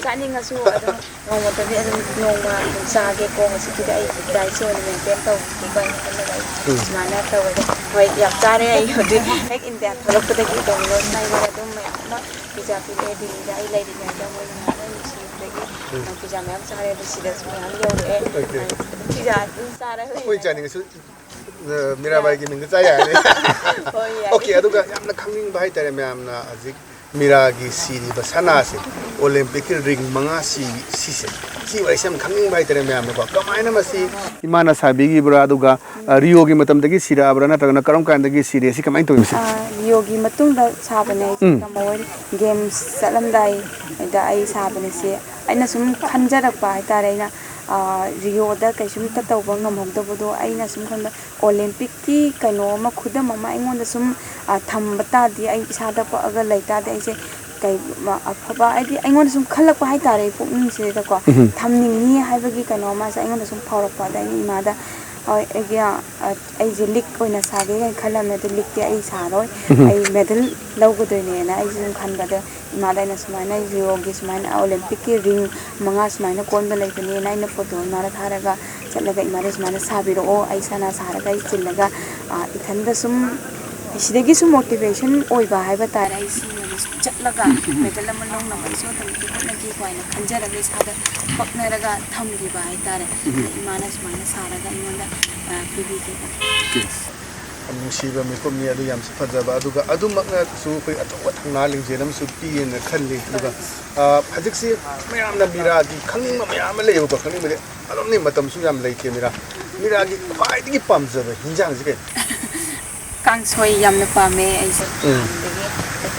ꯆꯥꯅꯤꯡꯉꯁꯨ ꯑꯗꯨꯝ ꯅꯣꯡꯃꯗꯗꯤ ꯑꯗꯨꯝ ꯅꯣꯡꯃ ꯑꯗꯨꯝ ꯆꯥꯒꯦꯀꯣ ꯍꯧꯖꯤꯛꯀꯤꯗꯤ ꯑꯩ ꯗꯥꯏꯠꯁꯦ ꯑꯣꯏꯅ ꯃꯦꯟꯇꯦꯟ ꯇꯧꯒꯦꯀꯣ ꯑꯩꯅ ꯈꯜꯂꯒ ꯑꯩ ꯁꯨꯃꯥꯏꯅ ꯇꯧꯔꯒ ꯍꯣꯏ ꯌꯥꯝ ꯆꯥꯔꯦ ꯑꯩ ꯍꯧꯖꯤꯛ ꯍꯦꯛ ꯏꯟꯗꯤꯌꯥ ꯊꯣꯛꯂꯛꯄꯗꯒꯤ ꯗꯣꯃꯤꯅꯣꯁꯅ ꯑꯩꯉꯣꯟꯗ ꯑꯗꯨꯝ ꯃꯌꯥꯝ ꯑꯃ ꯄꯤꯖꯥ ꯄꯤꯔꯛꯑꯦ ꯗꯤꯜꯂꯤꯗ ꯑꯩ ꯂꯩꯔꯤꯉꯩꯗ ꯃꯣꯏꯅ ꯃꯌꯥꯝ ꯅꯨꯡꯁꯤꯕꯗꯒꯤ ꯄꯤꯖꯥ ꯃꯌꯥꯝ ꯆꯥꯔꯦ ꯑꯗꯨ ꯁꯤꯗꯁꯨ ꯃꯌꯥꯝ ꯌꯧꯔꯛꯑꯦ ꯑꯗꯨꯝ ꯄꯤꯖꯥ ꯑꯗꯨꯝ ꯆꯥꯔꯒ
ꯑꯩꯈꯣꯏ ꯆꯥꯅꯤꯡꯉꯁꯨ ꯃꯤꯔꯥꯕꯥꯏꯒꯤ ꯃꯤꯡꯗ ꯆꯥ ꯌꯥꯔꯅꯤ
ꯍꯣꯏ ꯌꯥꯏ
ꯑꯣꯀꯦ ꯑꯗꯨꯒ ꯌꯥꯝꯅ ꯈꯪꯅꯤꯡꯕ ꯍꯥꯏꯇꯥꯔꯦ ꯃꯌꯥꯝꯅ ꯍꯧꯖꯤꯛ ꯃꯤꯔꯥꯒꯤ ꯁꯤꯔꯤꯕ ꯁꯅꯥꯁꯦ ꯑꯣꯂꯦꯝꯄꯤꯛꯀꯤ ꯔꯤꯡ 5 ꯁꯤꯁꯦ ꯁꯤ ꯋꯥꯔꯤꯁꯦ ꯌꯥꯝ ꯈꯪꯅꯤꯡꯕ ꯍꯥꯏꯇꯥꯔꯦ ꯃꯌꯥꯝꯅꯀꯣ ꯀꯃꯥꯏꯅ ꯃꯁꯤ ꯏꯃꯥꯅ ꯁꯥꯕꯤꯈꯤꯕ꯭ꯔꯥ ꯑꯗꯨꯒ ꯔꯤꯌꯣꯒꯤ ꯃꯇꯝꯗꯒꯤ ꯁꯤꯔꯛꯑꯕ꯭ꯔꯥ ꯅꯠꯇ꯭ꯔꯒꯅ ꯀꯔꯝ ꯀꯥꯟꯗꯒꯤ ꯁꯤꯔꯦ ꯁꯤ ꯀꯃꯥꯏꯅ ꯇꯧꯋꯤ ꯃꯁꯤ
ꯔꯤꯌꯣꯒꯤ ꯃꯇꯨꯡꯗ ꯁꯥꯕꯅꯦ ꯑꯩꯁꯦ ꯀꯃꯣꯏ ꯒꯦꯝꯁ ꯆꯠꯂꯝꯗꯥꯏꯗ ꯑꯩ ꯁꯥꯕꯅꯦ ꯁꯤ ꯑꯩꯅ ꯁꯨꯝ ꯈꯟꯖꯔꯛꯄ ꯍꯥꯏꯇꯥꯔꯦ ꯑꯩꯅ ꯔꯤꯌꯣꯗ ꯀꯩꯁꯨꯝꯇ ꯇꯧꯕ ꯉꯝꯍꯧꯗꯕꯗꯣ ꯑꯩꯅ ꯁꯨꯝ ꯈꯟꯕ ꯑꯣꯂꯦꯝꯄꯤꯛꯀꯤ ꯀꯩꯅꯣ ꯑꯃ ꯈꯨꯗꯝ ꯑꯃ ꯑꯩꯉꯣꯟꯗ ꯁꯨꯝ ꯊꯝꯕ ꯇꯥꯔꯗꯤ ꯑꯩ ꯏꯁꯥꯗ ꯄꯛꯑꯒ ꯂꯩ ꯇꯥꯔꯗꯤ ꯑꯩꯁꯦ ꯀꯩ ꯑꯐꯕ ꯍꯥꯏꯗꯤ ꯑꯩꯉꯣꯟꯗ ꯁꯨꯝ ꯈꯜꯂꯛꯄ ꯍꯥꯏꯇꯥꯔꯦ ꯄꯨꯛꯅꯤꯡꯁꯤꯗꯀꯣ ꯊꯝꯅꯤꯡꯉꯤ ꯍꯥꯏꯕꯒꯤ ꯀꯩꯅꯣ ꯑꯃꯁꯦ ꯑꯩꯉꯣꯟꯗ ꯁꯨꯝ ꯐꯥꯎꯔꯛꯄ ꯑꯗ ꯑꯩꯅ ꯏꯃꯥꯗ ꯍꯣꯏ ꯑꯩꯁꯦ ꯂꯤꯛ ꯑꯣꯏꯅ ꯁꯥꯒꯦ ꯈꯜꯂꯝꯃꯦ ꯑꯗꯨ ꯂꯤꯛꯇꯤ ꯑꯩ ꯁꯥꯔꯣꯏ ꯑꯩ ꯃꯦꯗꯜ ꯂꯧꯒꯗꯣꯏꯅꯦꯅ ꯑꯩꯁꯨ ꯑꯗꯨꯝ ꯈꯟꯕꯗ ꯏꯃꯥꯗ ꯑꯩꯅ ꯁꯨꯃꯥꯏꯅ ꯌꯨꯔꯣꯒꯤ ꯁꯨꯃꯥꯏꯅ ꯑꯣꯂꯦꯝꯄꯤꯛꯀꯤ ꯔꯤꯡ 5 ꯁꯨꯃꯥꯏꯅ ꯀꯣꯟꯕ ꯂꯩꯕꯅꯦꯅ ꯑꯩꯅ ꯐꯣꯇꯣ ꯏꯃꯥꯗ ꯊꯥꯔꯒ ꯆꯠꯂꯒ ꯏꯃꯥꯗ ꯁꯨꯃꯥꯏꯅ ꯁꯥꯕꯤꯔꯛꯑꯣ ꯑꯩ ꯁꯥꯅ ꯁꯥꯔꯒ ꯑꯩ ꯆꯤꯜꯂꯒ ꯏꯊꯟꯗ ꯁꯨꯝ ꯁꯤꯗꯒꯤꯁꯨ ꯃꯣꯇꯤꯚꯦꯁꯟ ꯑꯣꯏꯕ ꯍꯥꯏꯕ ꯇꯥꯔꯦ ꯑꯩ ꯁꯤꯃꯗ ꯁꯨꯝ ꯆꯠꯂꯒ ꯃꯦꯗꯜ ꯑꯃ ꯂꯧꯅꯕ ꯑꯩꯁꯨ ꯑꯗꯨꯝ ꯍꯣꯠꯅꯒꯦꯀꯣ ꯍꯥꯏꯅ ꯈꯟꯖꯔꯒ ꯏꯁꯥꯗ ꯄꯛꯅꯔꯒ ꯊꯝꯈꯤꯕ ꯍꯥꯏꯇꯥꯔꯦ ꯏꯃꯥꯅ ꯁꯨꯃꯥꯏꯅ ꯁꯥꯔꯒ ꯑꯩꯉꯣꯟꯗ ꯄꯤꯕꯤꯈꯤꯕ
ꯅꯨꯡꯁꯤꯕ ꯃꯤꯀꯨꯞꯅꯤ ꯑꯗꯨ ꯌꯥꯝꯁꯨ ꯐꯖꯕ ꯑꯗꯨꯒ ꯑꯗꯨꯃꯛꯅꯁꯨ ꯑꯩꯈꯣꯏ ꯑꯆꯧꯕ ꯊꯧꯅꯥ ꯂꯤꯡꯖꯦꯜ ꯑꯃꯁꯨ ꯄꯤꯌꯦꯅ ꯈꯜꯂꯤ ꯑꯗꯨꯒ ꯍꯧꯖꯤꯛꯁꯤ ꯃꯌꯥꯝꯅ ꯃꯤꯔꯥꯒꯤ ꯈꯪꯅꯤꯡꯕ ꯃꯌꯥꯝ ꯑꯃ ꯂꯩꯌꯦꯕꯀꯣ ꯈꯪꯅꯤꯡꯕꯗꯤ ꯑꯗꯨꯝꯅꯤ ꯃꯇꯝꯁꯨ ꯌꯥꯝ ꯂꯩꯇꯦ ꯃꯤꯔꯥꯒꯤ ꯈ꯭ꯋꯥꯏꯗꯒꯤ ꯄꯥꯝꯖꯕ ꯍꯤꯟꯖꯥꯡꯁꯤ ꯀꯩ
ꯀꯥꯡꯁꯣꯏ ꯌꯥꯝꯅ ꯄꯥꯝꯃꯦ ꯑꯩꯁꯦ ꯑꯗꯒꯤ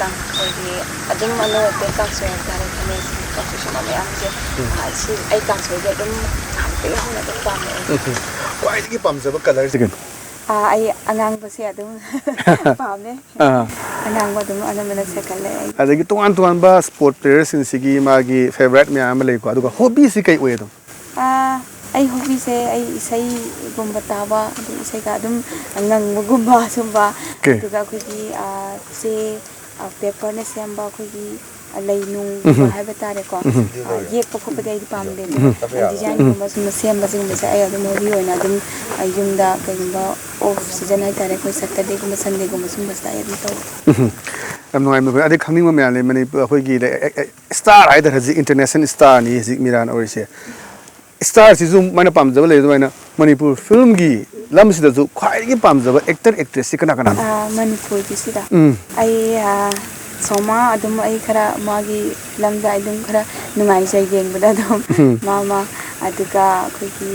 ꯀꯥꯡꯁꯣꯏꯒꯤ ꯑꯗꯨꯝ ꯑꯅꯧ ꯑꯄꯦꯠ ꯀꯥꯡꯁꯣꯏ ꯍꯥꯏꯇꯥꯔꯦ ꯈꯥꯃꯦꯟ ꯀꯥꯡꯁꯣꯏ ꯁꯨꯝꯕ ꯃꯌꯥꯝꯁꯦ ꯁꯤ ꯑꯩ ꯀꯥꯡꯁꯣꯏꯁꯦ ꯑꯗꯨꯝ ꯍꯥꯟꯅꯗꯒꯤ ꯍꯧꯅ ꯑꯗꯨꯝ ꯄꯥꯝꯃꯦ
ꯈ꯭ꯋꯥꯏꯗꯒꯤ ꯄꯥꯝꯖꯕ ꯀꯂꯔꯁꯤ ꯀꯩꯅꯣ
ꯑꯩ ꯑꯉꯥꯡꯕꯁꯦ ꯑꯗꯨꯝ ꯄꯥꯝꯃꯦ ꯑꯉꯥꯡꯕ ꯑꯗꯨꯝ ꯑꯅꯝꯕꯅ ꯁꯦꯠꯀꯠꯂꯦ ꯑꯩ
ꯑꯗꯒꯤ ꯇꯣꯉꯥꯟ ꯇꯣꯉꯥꯟꯕ ꯁ꯭ꯄꯣꯔꯠ ꯄ꯭ꯂꯦꯌꯔꯁꯤꯡꯁꯤꯒꯤ ꯃꯥꯒꯤ ꯐꯦꯚꯣꯔꯥꯏꯠ ꯃꯌꯥꯝ ꯑꯃ ꯂꯩꯀꯣ ꯑꯗꯨꯒ ꯍꯣꯕꯤꯁꯤ ꯀꯩ ꯑꯣꯏ ꯑꯗꯨꯝ
ꯑꯩ ꯍꯣꯕꯤꯁꯦ ꯑꯩ ꯏꯁꯩꯒꯨꯝꯕ ꯇꯥꯕ ꯑꯗꯨ ꯏꯁꯩꯒ ꯑꯗꯨꯝ ꯉꯪꯕꯒꯨꯝꯕ ꯁꯨꯝꯕ ꯑꯗꯨꯒ ꯑꯩꯈꯣꯏꯒꯤ ꯆꯦ ꯄꯦꯄꯔꯅ ꯁꯦꯝꯕ ꯑꯩꯈꯣꯏꯒꯤ ꯂꯩ ꯅꯨꯡꯒꯨꯝꯕ ꯍꯥꯏꯕ ꯇꯥꯔꯦꯀꯣ ꯌꯦꯛꯄ ꯈꯣꯠꯄꯗꯤ ꯑꯩꯗꯤ ꯄꯥꯝꯗꯦ ꯑꯗꯨꯒ ꯗꯤꯖꯥꯏꯟꯒꯨꯝꯕ ꯁꯨꯝꯕ ꯁꯦꯝꯕ ꯁꯤꯒꯨꯝꯕꯁꯦ ꯑꯩ ꯑꯗꯨꯝ ꯍꯣꯕꯤ ꯑꯣꯏꯅ ꯑꯗꯨꯝ ꯌꯨꯝꯗ ꯀꯩꯒꯨꯝꯕ ꯑꯣꯐ ꯁꯤꯖꯟ ꯍꯥꯏꯇꯥꯔꯦ ꯑꯩꯈꯣꯏ ꯁꯦꯇꯔꯗꯦꯒꯨꯝꯕ ꯁꯟꯗꯦꯒꯨꯝꯕ ꯁꯨꯝꯕꯁꯤꯗ ꯑꯩ ꯑꯗꯨꯝ ꯇꯧꯋꯦ
ꯌꯥꯝ ꯅꯨꯡꯉꯥꯏꯕ ꯑꯗꯩ ꯈꯪꯅꯤꯡꯕ ꯃꯌꯥꯝ ꯂꯩ ꯃꯅꯤꯄꯨꯔ ꯑꯩꯈꯣꯏꯒꯤ ꯁ꯭ꯇꯥꯔ ꯍꯥꯏꯇꯥꯔꯦ ꯍꯧꯖꯤꯛ ꯏꯟꯇꯔꯅꯦꯁꯅꯦꯜ ꯁ꯭ꯇꯥꯔꯅꯤ ꯍꯧꯖꯤꯛ ꯃꯤꯔꯥꯅ ꯑꯣꯏꯔꯤꯁꯦ ꯁ꯭ꯇꯥꯔꯁꯤꯁꯨ ꯃꯥꯅ ꯄꯥꯝꯖꯕ ꯂꯩ ꯑꯗꯨꯃꯥꯏꯅ ꯃꯅꯤꯄꯨꯔ ꯐꯤꯜꯝꯒꯤ ꯂꯝꯁꯤꯗꯁꯨ ꯈ꯭ꯋꯥꯏꯗꯒꯤ ꯄꯥꯝꯖꯕ ꯑꯦꯛꯇꯔ ꯑꯦꯛꯇ꯭ꯔꯦꯁꯁꯤ ꯀꯅꯥ
ꯃꯅꯤꯄꯨꯔꯒꯤꯁꯤꯗ ꯑꯩ ꯁꯣꯃꯥ ꯑꯗꯨꯝ ꯑꯩ ꯈꯔ ꯃꯥꯒꯤ ꯂꯝꯗ ꯑꯗꯨꯝ ꯈꯔ ꯅꯨꯡꯉꯥꯏꯖꯩ ꯌꯦꯡꯕꯗ ꯑꯗꯨꯝ ꯃꯥ ꯑꯗꯨꯒ ꯑꯩꯈꯣꯏꯒꯤ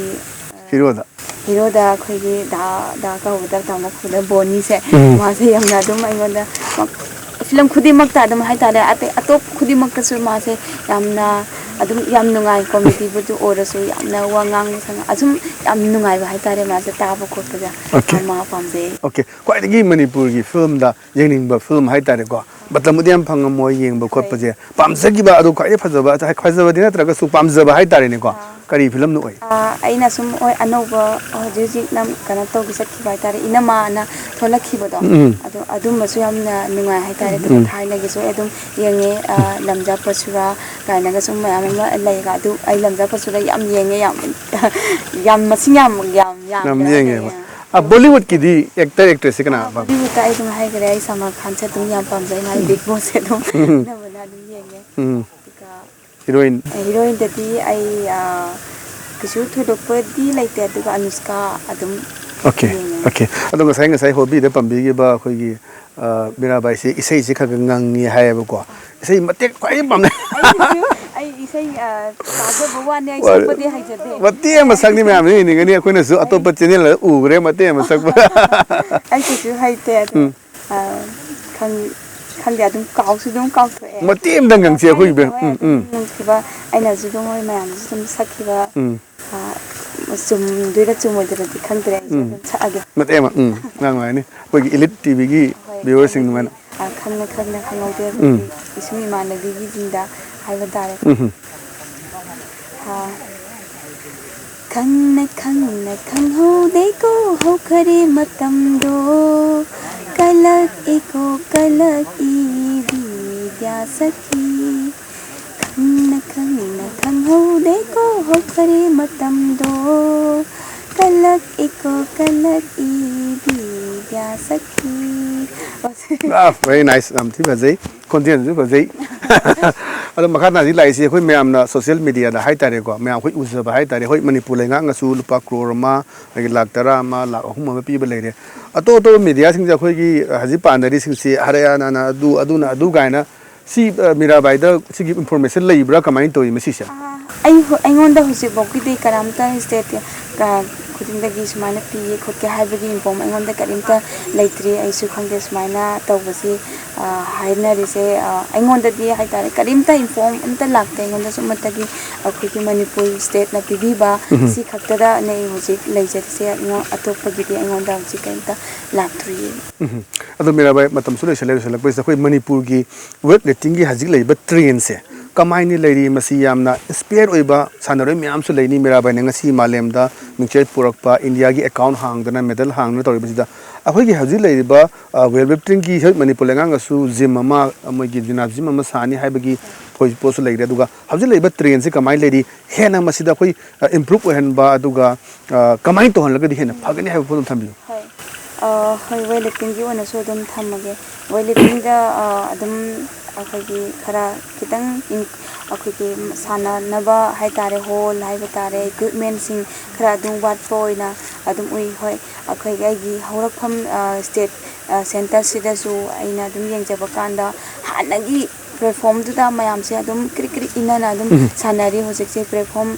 ꯍꯤꯔꯣꯗ ꯑꯩꯈꯣꯏꯒꯤ ꯗꯥ ꯀꯧꯕꯗ ꯇꯧꯅꯈꯤꯕꯗ ꯕꯣꯅꯤꯁꯦ ꯃꯥꯁꯦ ꯌꯥꯝꯅ ꯑꯗꯨꯝ ꯑꯩꯉꯣꯟꯗ ꯐꯤꯂꯝ ꯈꯨꯗꯤꯡꯃꯛꯇ ꯑꯗꯨꯝ ꯍꯥꯏꯇꯥꯔꯦ ꯑꯇꯣꯞꯄ ꯈꯨꯗꯤꯡꯃꯛꯇꯁꯨ ꯃꯥꯁꯦ ꯌꯥꯝꯅ ꯑꯗꯨꯝ ꯌꯥꯝ ꯅꯨꯡꯉꯥꯏ ꯀꯣꯃꯦꯗꯤꯕꯨꯗꯨ ꯑꯣꯏꯔꯁꯨ ꯌꯥꯝꯅ ꯋꯥ ꯉꯥꯡꯕ ꯑꯁꯨꯝ ꯌꯥꯝ ꯅꯨꯡꯉꯥꯏꯕ ꯍꯥꯏꯇꯥꯔꯦ ꯃꯥꯁꯦ ꯇꯥꯕ ꯈꯣꯠꯄꯗ ꯃꯥ ꯄꯥꯝꯖꯩ
ꯈ꯭ꯋꯥꯏꯗꯒꯤ ꯃꯅꯤꯄꯨꯔꯒꯤ ꯐꯤꯜꯝꯗ ꯌꯦꯡꯅꯤꯡꯕ ꯐꯤꯜꯝ ꯍꯥꯏꯇꯥꯔꯦꯀꯣ ꯃꯇꯝꯕꯨꯗꯤ ꯌꯥꯝ ꯐꯪꯉꯝꯃꯣꯏ ꯌꯦꯡꯕ ꯈꯣꯠꯄꯁꯦ ꯄꯥꯝꯖꯈꯤꯕ ꯑꯗꯨ ꯈ꯭ꯋꯥꯏꯗꯒꯤ ꯐꯖꯕꯗꯤ ꯅꯠꯇ꯭ꯔꯒꯁꯨ ꯄꯥꯝꯖꯕ ꯍꯥꯏꯇꯥꯔꯦꯅꯦꯀோ ꯀꯔꯤ ꯐꯤꯂꯝꯅ ꯑꯣꯏ
ꯑꯩꯅ ꯁꯨꯝ ꯍꯣꯏ ꯑꯅꯧꯕ ꯍꯧꯖꯤꯛ ꯀꯩꯅꯣ ꯇꯧꯕ ꯆꯠꯈꯤꯕ ꯍꯥꯏꯇꯥꯔꯦ ꯏꯅꯝꯃꯥꯅ ꯊꯣꯛꯂꯛꯈꯤꯕꯗꯣ ꯑꯗꯣ ꯑꯗꯨꯝꯕꯁꯨ ꯌꯥꯝꯅ ꯅꯨꯡꯉꯥꯏ ꯍꯥꯏꯇꯥꯔꯦ ꯑꯗꯨꯒ ꯊꯥꯏꯅꯒꯤꯁꯨ ꯑꯩ ꯑꯗꯨꯝ ꯌꯦꯡꯉꯦ ꯂꯝꯖꯥ ꯄꯁꯨꯔꯥ ꯀꯥꯏꯅꯒ ꯁꯨꯝ ꯃꯌꯥꯝ ꯑꯃ ꯂꯩꯒ ꯑꯗꯨ ꯑꯩ ꯂꯝꯖꯥ ꯄꯁꯨꯔꯥ ꯌꯥꯝ ꯌꯦꯡꯉꯦ ꯌꯥꯝ ꯃꯁꯤꯡ ꯌꯥꯝꯗ꯭ꯔꯦ ꯍꯥꯏꯇꯥꯔꯦ
ꯕꯣꯂꯤꯋꯨꯗꯀꯤꯗꯤ ꯑꯦꯛꯇꯔ ꯑꯦꯛꯇ꯭ꯔꯦꯁꯁꯤ ꯀꯅꯥ
ꯕꯣꯂꯤꯋꯨꯗꯇ ꯑꯩ ꯑꯗꯨꯝ ꯍꯥꯏꯈ꯭ꯔꯦ ꯑꯩ ꯁꯜꯃꯥꯟ ꯈꯥꯟꯁꯦ ꯑꯗꯨꯝ ꯌꯥꯝ ꯄꯥꯝꯖꯩ ꯃꯥꯒꯤ ꯕꯤꯛ ꯕꯣꯁꯁꯦ ꯑꯗꯨꯝ ꯑꯅꯝꯕꯅ ꯑꯗꯨꯝ ꯌꯦꯡꯉꯦ ꯑꯗꯨꯒ
ꯍꯤꯔꯣꯏꯟ
ꯍꯤꯔꯣꯏꯟꯗꯗꯤ ꯑꯩ ꯀꯩꯁꯨ ꯊꯣꯏꯗꯣꯛꯄꯗꯤ ꯂꯩꯇꯦ ꯑꯗꯨꯒ ꯑꯅꯨꯁꯀꯥ ꯑꯗꯨꯝ
ꯑꯣꯀꯦ ꯑꯗꯣ ꯉꯁꯥꯏ ꯍꯣꯕꯤꯗ ꯄꯟꯕꯤꯈꯤꯕ ꯑꯩꯈꯣꯏꯒꯤ ꯃꯤꯔꯥꯕꯥꯏꯁꯦ ꯏꯁꯩꯁꯦ ꯈꯔ ꯉꯪꯉꯤ ꯍꯥꯏꯌꯦꯕꯀꯣ ꯏꯁꯩ ꯃꯇꯦꯛ ꯈ꯭ꯋꯥꯏꯗꯒꯤ ꯄꯥꯝꯅꯩ
ꯑꯩ ꯏꯁꯩ ꯇꯥꯖꯕ ꯋꯥꯅꯤ ꯑꯩ ꯁꯛꯄꯗꯤ ꯍꯩꯖꯗꯦ
ꯃꯇꯦꯛ ꯑꯃ ꯁꯛꯅꯤ ꯃꯌꯥꯝꯅ ꯌꯦꯡꯅꯤꯡꯒꯅꯤ ꯑꯩꯈꯣꯏꯅꯁꯨ ꯑꯇꯣꯞꯄ ꯆꯦꯅꯦꯜꯗ ꯎꯈ꯭ꯔꯦ ꯃꯇꯦꯛ ꯑꯃ ꯁꯛꯄ
ꯑꯩ ꯀꯩꯁꯨ ꯍꯩꯇꯦ ꯑꯗꯣ ꯈꯪꯗꯦ ꯑꯗꯨꯝ ꯀꯥꯎꯁꯨ ꯑꯗꯨꯝ ꯀꯥꯎꯊꯣꯛꯑꯦ
ꯃꯇꯦꯛ ꯑꯃꯗꯪ ꯉꯪꯁꯤ
ꯊꯥꯏꯅꯒꯤ ꯍꯣꯏ ꯑꯗꯨꯝ ꯅꯨꯡꯁꯤꯕ ꯑꯩꯅꯁꯨ ꯑꯗꯨꯝ ꯍꯣꯏ ꯃꯌꯥꯝꯁꯨ ꯑꯗꯨꯝ ꯁꯛꯈꯤꯕ ꯆꯨꯝꯗꯣꯏꯔ ꯆꯨꯝꯃꯣꯏꯗꯣꯏꯔꯗꯤ ꯈꯪꯗ꯭ꯔꯦ ꯑꯩꯁꯨ ꯑꯗꯨꯝ ꯁꯛꯑꯒꯦ
ꯃꯇꯦꯛ ꯑꯃ ꯅꯨꯡꯉꯥꯏꯅꯤ ꯑꯩꯈꯣꯏꯒꯤ ꯏꯂꯤꯠ ꯇꯤꯚꯤꯒꯤ ꯚꯤꯌꯨꯋꯔꯁꯤꯡ ꯑꯗꯨꯃꯥꯏꯅ
ꯈꯪꯅ ꯈꯪꯍꯧꯗꯦ ꯑꯩꯈꯣꯏꯒꯤ ꯏꯁꯨꯡ ꯏꯃꯥꯟꯅꯕꯤꯒꯤꯁꯤꯡꯗ ꯍꯥꯏꯕ ꯇꯥꯔꯦꯀꯣ ꯈꯪꯅ ꯈꯪꯍꯧꯗꯦꯀꯣ ꯍꯧꯈꯔꯦ ꯃꯇꯝꯗꯣ ꯀꯂꯛꯏꯀꯣ ꯀꯂꯛꯏ ꯕꯤꯗ꯭ꯌꯥ ꯁꯈꯤ ꯈꯪꯅ ꯈꯪꯍꯧꯗꯦꯀꯣ ꯍꯧꯈꯔꯦ ꯃꯇꯝꯗꯣ ꯀꯂꯛꯏꯀꯣ ꯀꯂꯛꯏ ꯕꯤꯗ꯭ꯌꯥ ꯁꯈꯤ
ꯚꯦꯔꯤ ꯅꯥꯏꯁ ꯌꯥꯝ ꯊꯤ ꯐꯖꯩ ꯈꯣꯟꯖꯦꯜꯁꯨ ꯐꯖꯩ ꯑꯗꯣ ꯃꯈꯥ ꯇꯥꯅꯗꯤ ꯂꯥꯛꯏꯁꯦ ꯑꯩꯈꯣꯏ ꯃꯌꯥꯝꯅ ꯁꯣꯁꯤꯌꯦꯜ ꯃꯤꯗꯤꯌꯥꯗ ꯍꯥꯏꯇꯥꯔꯦꯀꯣ ꯃꯌꯥꯝ ꯑꯩꯈꯣꯏ ꯎꯖꯕ ꯍꯥꯏꯇꯥꯔꯦ ꯍꯣꯏ ꯃꯅꯤꯄꯨꯔ ꯂꯩꯉꯥꯛꯅꯁꯨ ꯂꯨꯄꯥ ꯀ꯭ꯔꯣꯔ ꯑꯃ ꯑꯗꯒꯤ ꯂꯥꯛ 10 ꯑꯃ ꯂꯥꯛ 3 ꯑꯃ ꯄꯤꯕ ꯂꯩꯔꯦ ꯑꯇꯣꯞꯄ ꯃꯤꯗꯤꯌꯥꯁꯤꯡꯁꯦ ꯑꯩꯈꯣꯏꯒꯤ ꯍꯧꯖꯤꯛ ꯄꯥꯟꯅꯔꯤꯁꯤꯡꯁꯤ ꯍꯔꯌꯥꯅꯥꯅ ꯑꯗꯨꯅ ꯑꯗꯨ ꯀꯥꯏꯅ ꯁꯤ ꯃꯤꯔꯥꯕꯥꯏꯗ ꯁꯤꯒꯤ ꯏꯟꯐꯣꯔꯃꯦꯁꯟ ꯂꯩꯕ꯭ꯔꯥ ꯀꯃꯥꯏꯅ ꯇꯧꯋꯤ ꯃꯁꯤꯁꯦ
ꯑꯩꯉꯣꯟꯗ ꯍꯧꯖꯤꯛꯐꯥꯎꯒꯤꯗꯤ ꯀꯅꯥꯝꯇ ꯁ꯭ꯇꯦꯠ ꯈꯨꯗꯤꯡꯗꯒꯤ ꯁꯨꯃꯥꯏꯅ ꯄꯤꯌꯦ ꯈꯣꯠꯀꯦ ꯍꯥꯏꯕꯒꯤ ꯏꯟꯐꯣꯔꯝ ꯑꯩꯉꯣꯟꯗ ꯀꯔꯤꯝꯇ ꯂꯩꯇ꯭ꯔꯤ ꯑꯩꯁꯨ ꯈꯪꯗꯦ ꯁꯨꯃꯥꯏꯅ ꯇꯧꯕꯁꯤ ꯍꯥꯏꯅꯔꯤꯁे ꯑꯩꯉꯣꯟꯗꯗꯤ ꯍꯥꯏꯇꯥꯔꯦ ꯀꯔꯤꯝꯇ ꯏꯟꯐꯣꯔꯝ ꯑꯝꯇ ꯂꯥꯛꯇꯦ ꯑꯩꯉꯣꯟꯗ ꯁꯨꯝꯃꯠꯇꯒꯤ ꯑꯩꯈꯣꯏꯒꯤ ꯃꯅꯤꯄꯨꯔ ꯁ꯭ꯇꯦꯠꯅ ꯄꯤꯕꯤꯕ ꯁꯤ ꯈꯛꯇꯗ ꯑꯩ ꯍꯧꯖꯤꯛ ꯂꯩꯖꯔꯤꯁꯦ ꯑꯇꯣꯞꯄꯒꯤꯗꯤ ꯑꯩꯉꯣꯟꯗ ꯍꯧꯖꯤꯛ ꯀꯔꯤꯝꯇ ꯂꯥꯛꯇ꯭ꯔꯤꯌꯦ
ꯑꯗꯣ ꯃꯤꯔꯥꯕꯥꯏ ꯃꯇꯝꯁꯨ ꯂꯣꯏꯁꯤꯜꯂꯛꯄꯁꯤꯗ ꯑꯩꯈꯣꯏ ꯃꯅꯤꯄꯨꯔꯒꯤ ꯋꯦꯠ ꯂꯤꯐꯇꯤꯡꯒꯤ ꯍꯧꯖꯤꯛ ꯂꯩꯔꯤꯕ ꯇ꯭ꯔꯦꯟꯁꯦ kamaini leiri masi yamna inspire oiba sanaroi myam su leini Mirabai ngasi malemda mingche purakpa India gi account hangdana medal hangna tori bisida akhoi gi haji leiriba weightlifting gi hoi Manipur lenga su gym ama amogi gym ama sani haibagi khoi posu leire aduga haji leiba train se kamai leiri hena masida khoi improve ohen ba aduga kamai to han lagadi hena phagani haibu phone thambi
hoi weightlifting gi ona so dum thamage weightlifting da adum अखोगी खरा कितंग अखोगी साना नबा हाय तारे whole हाय बतारे equipment सिंग खरा दुं वाट पोइना अदुम उई होय अखोगी आगी हौरफम state centre सिदासु आइना दुम येंगजबा कांदा हानगी प्लेटफॉर्म दुदा मयाम से अदुम क्रिक इनाना अदुम सानारी होजेक से प्लेटफॉर्म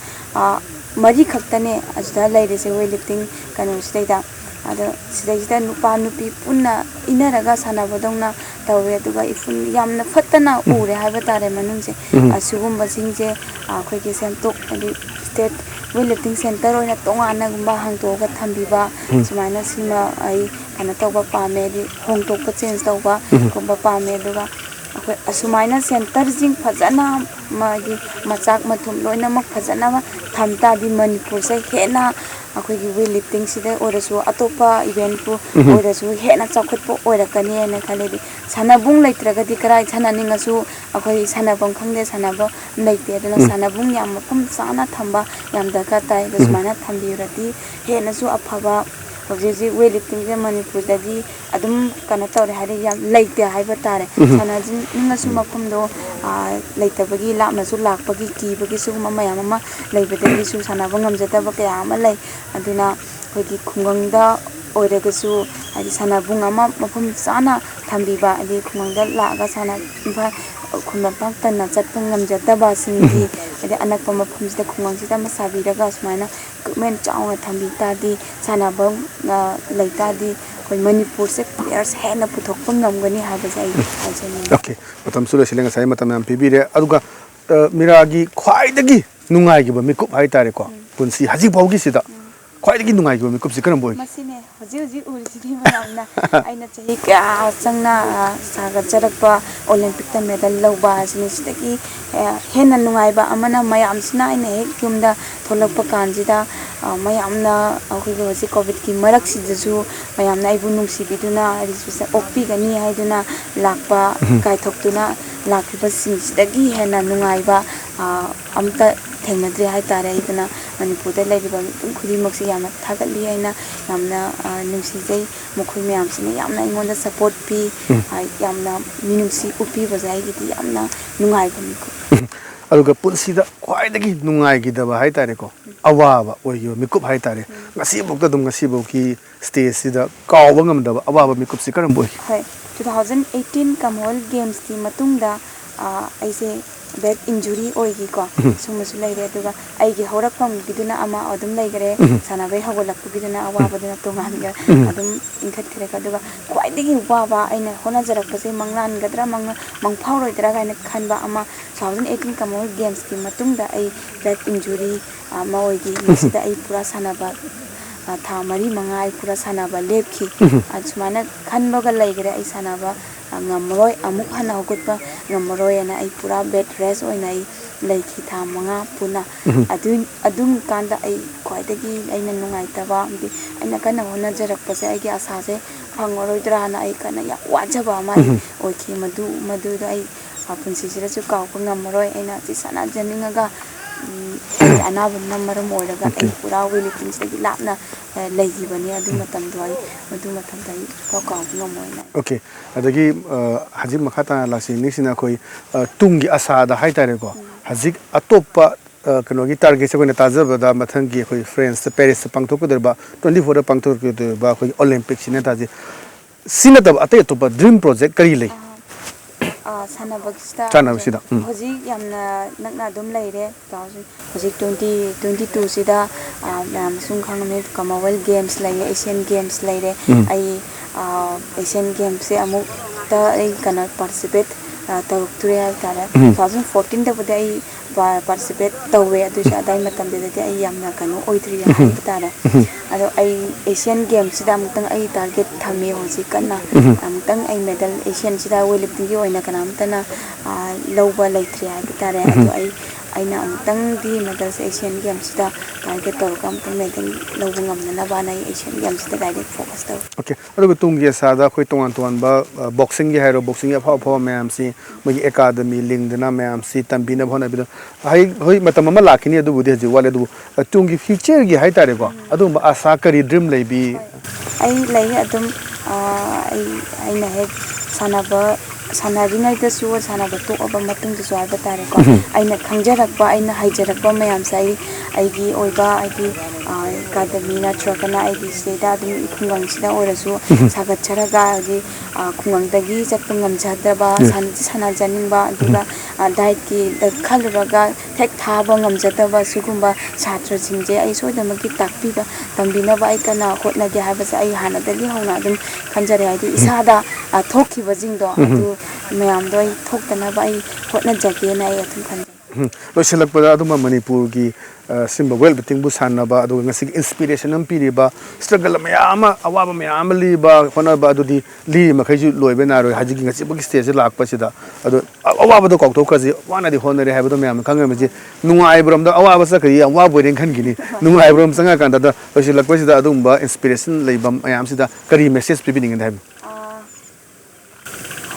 मरी खक्तने अजुदा लाइरेसे वेटलिफ्टिंग कनो सिदैदा ada sidai nupa nupi punna inaraga sanabadongna tawe aduga ifun yamna fattana ure haiba tare manungse asugumba singje akhoi ke sentok adi state weightlifting center oina tongana gumba hangtoga thambiba sumaina sima ai kana tawba pame di hongtokpa change tawba gumba pame aduga akhoi asumaina center jing phajana magi machak mathum loina mak phajana thamta di Manipur se hena अखोगी weightlifting सिदे ओरसु अतोपा event को ओरसु हेना चौखटपो ओरकनी ने खालेदि सानाबुंग लैत्रगदि कराय सानानिंगसु अखोई सानाबम खंगदे सानाबो लैते अदना सानाबुंग याम मफम साना थंबा याम दरकार ताय गसमाना थंबिरति हेनासु अफबा हौजी weightlifting जे Manipur दगी अदुम कना तौरे हारे याम लैते हाइबा तारे सानाजिंगसु मफमदो लैतबगी लापनासु लाकपगी कीबगी सुगम मयाम मा लैबदगी सु सानाबो ngamjadaba kaya ama lay aduna hogi khungangda oiragasu adi sanabung ama mafum sana thambiba adi khungangda laga sana ba khumapang tanna chatpa ngamjadaba singgi adi anakpa mafum sida khungangsida masabiraga sumaina men chauna thambi tadi sanabang laita di koi Manipur se players hena puthokpa ngamgani habase ai ajani
okay matam sula silenga sai matam yam pibire aduga miragi khwaidagi nungai gi ba mikup hai tare ko punsi haji baugi sida khwaidagi nungai gi ba mikup sikram boy
masine haji urjini manamna aina chahi kya changna saga charakpa olympic ta medal lawba asini sidagi hena nungai ba amana mayam sina aina ek yumda tholakpa kanjida mayamna akhoi hoji covid ki marak sidasu mayamna ibu nungsi biduna risisa okpi gani haiduna lakpa kaithoktuna lakhiba singsidagi hena nungai ba amta thengmadre hai tare idana Manipur da laiba khudi maksi yamna thagatli aina yamna nungsi jai mokhoi myam sine yamna ingonda support pi yamna minungsi upi bajai gidi yamna nungai ba
aduga punsi da khwaidagi nungai gi da ba hai tare ko awaba oiyo mikup hai tare ngasi bokta dum ngasi boki stage sida kawba ngamda ba awaba mikup sikaram boy
hai 2018 Commonwealth Games ki matungda aise back injury oigi ko sumasu laire aduga aigi horakpam giduna ama adum laigare sanabai hogolakpu giduna awabaduna tongan ga adum inkhat thire ka aduga kwaidagi waba aina hona jarakpase manglan gadra mangphauroidra gaina khanba ama 2018 Commonwealth Games ki matungda ai back injury ama oigi masida ai pura sanaba tha mari mangai pura sanaba lepki achmana khanbaga laigare ai sanaba ngamroi amuk hana hogutpa ngamroi ana ai pura bed rest oina ai laiki tha manga puna adun kanda ai kwaidagi aina nungai taba aina kana hona jarakpase ai gi asa se phangoroidra na ai kana ya wajaba ma oiki madu da ai punsi sira chu kaw ko ngamroi aina ti sana janinga anaba number moiraga ai pura weightlifting segi lapna leigibani adu matam dwai adu matam dai ka ngamoina
okay adagi haji makhata lasi nisina koi tungi asa da hai tare ko haji atopa kanogi target se ko na tajaba da mathangi koi friends Paris pangthok ko derba 24 pangthok ko derba koi Olympic sine taji sina da ate atopa dream project kari lei
sanabagista hoji yamna nakna dum leire hoji 2022 sida yam sung khangme Commonwealth Games leire Asian Games leire ai Asian Games se amu ta ai kana participate ꯇꯧꯔꯛꯇ꯭ꯔꯦ ꯍꯥꯏꯕ ꯇꯥꯔꯦ 2014ꯗꯕꯨꯗꯤ ꯑꯩ participate ꯇꯧꯋꯦ ꯑꯗꯨꯁꯨ ꯑꯗꯥꯏ ꯃꯇꯝꯗꯗꯤ ꯑꯩ ꯌꯥꯝꯅ ꯀꯩꯅꯣ ꯑꯣꯏꯗ꯭ꯔꯤ ꯍꯥꯏꯕ ꯇꯥꯔꯦ ꯑꯗꯣ ꯑꯩ ꯑꯦꯁꯤꯌꯥꯟ ꯒꯦꯝꯁꯤꯗ ꯑꯃꯨꯛꯇꯪ ꯑꯩ ꯇꯥꯔꯒꯦꯠ ꯊꯝꯃꯤ ꯍꯧꯖꯤꯛ ꯀꯟꯅ ꯑꯃꯨꯛꯇꯪ ꯑꯩ ꯃꯦꯗꯜ ꯑꯦꯁꯤꯌꯥꯟꯁꯤꯗ ꯋꯦꯠꯂꯤꯐꯇꯤꯡꯒꯤ ꯑꯣꯏꯅ ꯀꯅꯥꯝꯇꯅ ꯂꯧꯕ ꯂꯩꯇ꯭ꯔꯤ ꯍꯥꯏꯕ ꯇꯥꯔꯦ ꯑꯗꯣ ꯑꯩꯅ ꯑꯃꯨꯛꯇꯪꯗꯤ ꯃꯦꯗꯜꯁꯦ ꯑꯦꯁꯤꯌꯥꯟ ꯒꯦꯝꯁꯤꯗ ꯇꯥꯔꯒꯦꯠ ꯇꯧꯔꯒ ꯑꯃꯨꯛꯇꯪ ꯃꯦꯗꯜ ꯂꯧꯕ ꯉꯝꯅꯅꯕꯅ ꯑꯩ ꯑꯦꯁꯤꯌꯥꯟ ꯒꯦꯝꯁꯤꯗ ꯗꯥꯏꯔꯦꯛ ꯐꯣꯀꯁ ꯇꯧꯋꯤ
ओके अदुग तुंगी सादा अखोई तोंगान तोंगानबा बॉक्सिंग गी हाइरो बॉक्सिंग गी अफाव अफाव मैम सी मगी एकाडमी लिंगदना मैम सी तंबीना भोना बिदो हाई होई मतम अमा लाखिनी अदुबुदि हजि वाले अदुबु तुंगी फ्यूचर गी हाइ तारे को अदुम आशा करी ड्रीम लेबी
ꯑꯩ ꯂꯩ ꯑꯗꯨꯝ ꯑꯩꯅ ꯍꯦꯛ ꯁꯥꯟꯅꯔꯤꯉꯩꯗꯁꯨ ꯁꯥꯟꯅꯕ ꯇꯣꯛꯑꯕ ꯃꯇꯨꯡꯗꯁꯨ ꯍꯥꯏꯕ ꯇꯥꯔꯦꯀꯣ ꯑꯩꯅ ꯈꯪꯖꯔꯛꯄ ꯑꯩꯅ ꯍꯩꯖꯔꯛꯄ ꯃꯌꯥꯝꯁꯦ ꯑꯩꯒꯤ ꯑꯣꯏꯕ ꯍꯥꯏꯗꯤ ꯑꯦꯀꯥꯗꯃꯤ ꯅꯠꯇ꯭ꯔꯒꯅ ꯑꯩꯒꯤ ꯁꯤꯗꯩꯗ ꯑꯗꯨꯝ ꯈꯨꯡꯒꯪꯁꯤꯗ ꯑꯣꯏꯔꯁꯨ ꯁꯥꯒꯠꯆꯔꯒ ꯍꯥꯏꯗꯤ ꯈꯨꯡꯒꯪꯗꯒꯤ ꯆꯠꯄ ꯉꯝꯖꯗꯕ ꯁꯥꯟꯅꯖꯅꯤꯡꯕ ꯑꯗꯨꯒ ꯗꯥꯏꯠꯀꯤ ꯈꯜꯂꯨꯔꯒ ꯍꯦꯛ ꯊꯥꯕ ꯉꯝꯖꯗꯕ ꯁꯤꯒꯨꯝꯕ ꯁꯥꯇ꯭ꯔꯁꯤꯡꯁꯦ ꯑꯩ ꯁꯣꯏꯗꯅꯃꯛꯀꯤ ꯇꯥꯛꯄꯤꯕ ꯇꯝꯕꯤꯅꯕ ꯑꯩ ꯀꯟꯅ ꯍꯣꯠꯅꯒꯦ ꯍꯥꯏꯕꯁꯦ ꯑꯩ ꯍꯥꯟꯅꯗꯒꯤ ꯍꯧꯅ ꯑꯗꯨꯝ ꯈꯟꯖꯔꯦ ꯍꯥꯏꯗꯤ ꯏꯁꯥꯗ ꯊꯣꯛꯈꯤꯕꯁꯤꯡꯗꯣ ꯑꯗꯨ ꯃꯌꯥꯝꯗꯣ ꯑꯩ ꯊꯣꯛꯇꯅꯕ ꯑꯩ ꯍꯣꯠꯅꯖꯒꯦꯅ ꯑꯩ ꯑꯗꯨꯝ ꯈꯟꯖꯩ
लोसलकपदा अदुमा मणिपुर की सिम्बा वेल बिटिंगबु सानबा अदु ngasi इंस्पिरेशन अम पीरिबा स्ट्रगल मयाम अवाब मयाम लीबा होनबा अदुदी ली मखैजु लोइबे नारो हाजि ngasi बगी स्टेज लाकपसिदा अदु अवाब दो कौथोकजि वानादि होनरे हाबदो मयाम खंगमजि नुंगाइब्रमदा अवाब सकरि अवाब बोइरें खनगिनि नुंगाइब्रम संगा कांदा लोसलकपसिदा अदुम्बा इंस्पिरेशन लेबम मयाम सिदा करी मेसेज पिबिनिंग हाइब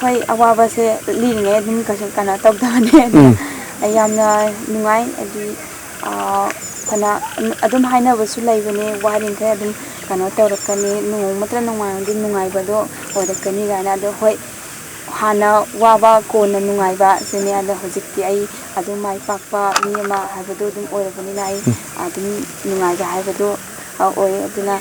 होय अवाबसे लीने अदुम कसु कना तौदबने ꯌꯥꯝꯅ ꯅꯨꯡꯉꯥꯏ ꯍꯥꯏꯗꯤ ꯐꯅ ꯑꯗꯨꯝ ꯍꯥꯏꯅꯕꯁꯨ ꯂꯩꯕꯅꯦ ꯋꯥꯔꯤꯡꯈꯩ ꯑꯗꯨꯝ ꯀꯩꯅꯣ ꯇꯧꯔꯛꯀꯅꯤ ꯅꯣꯡꯃꯇ ꯅꯨꯡꯉꯥꯏꯔꯗꯤ ꯅꯨꯡꯉꯥꯏꯕꯗꯣ ꯑꯣꯏꯔꯛꯀꯅꯤ ꯀꯥꯏꯅ ꯑꯗꯣ ꯍꯣꯏ ꯍꯥꯟꯅ ꯋꯥꯕ ꯀꯣꯟꯅ ꯅꯨꯡꯉꯥꯏꯕ ꯁꯤꯅꯦ ꯑꯗꯣ ꯍꯧꯖꯤꯛꯇꯤ ꯑꯩ ꯑꯗꯨꯝ ꯃꯥꯏ ꯄꯥꯛꯄ ꯃꯤ ꯑꯃ ꯍꯥꯏꯕꯗꯣ ꯑꯗꯨꯝ ꯑꯣꯏꯔꯕꯅꯤꯅ ꯑꯩ ꯑꯗꯨꯝ ꯅꯨꯡꯉꯥꯏꯕ ꯍꯥꯏꯕꯗꯣ ꯑꯣꯏ ꯑꯗꯨꯅ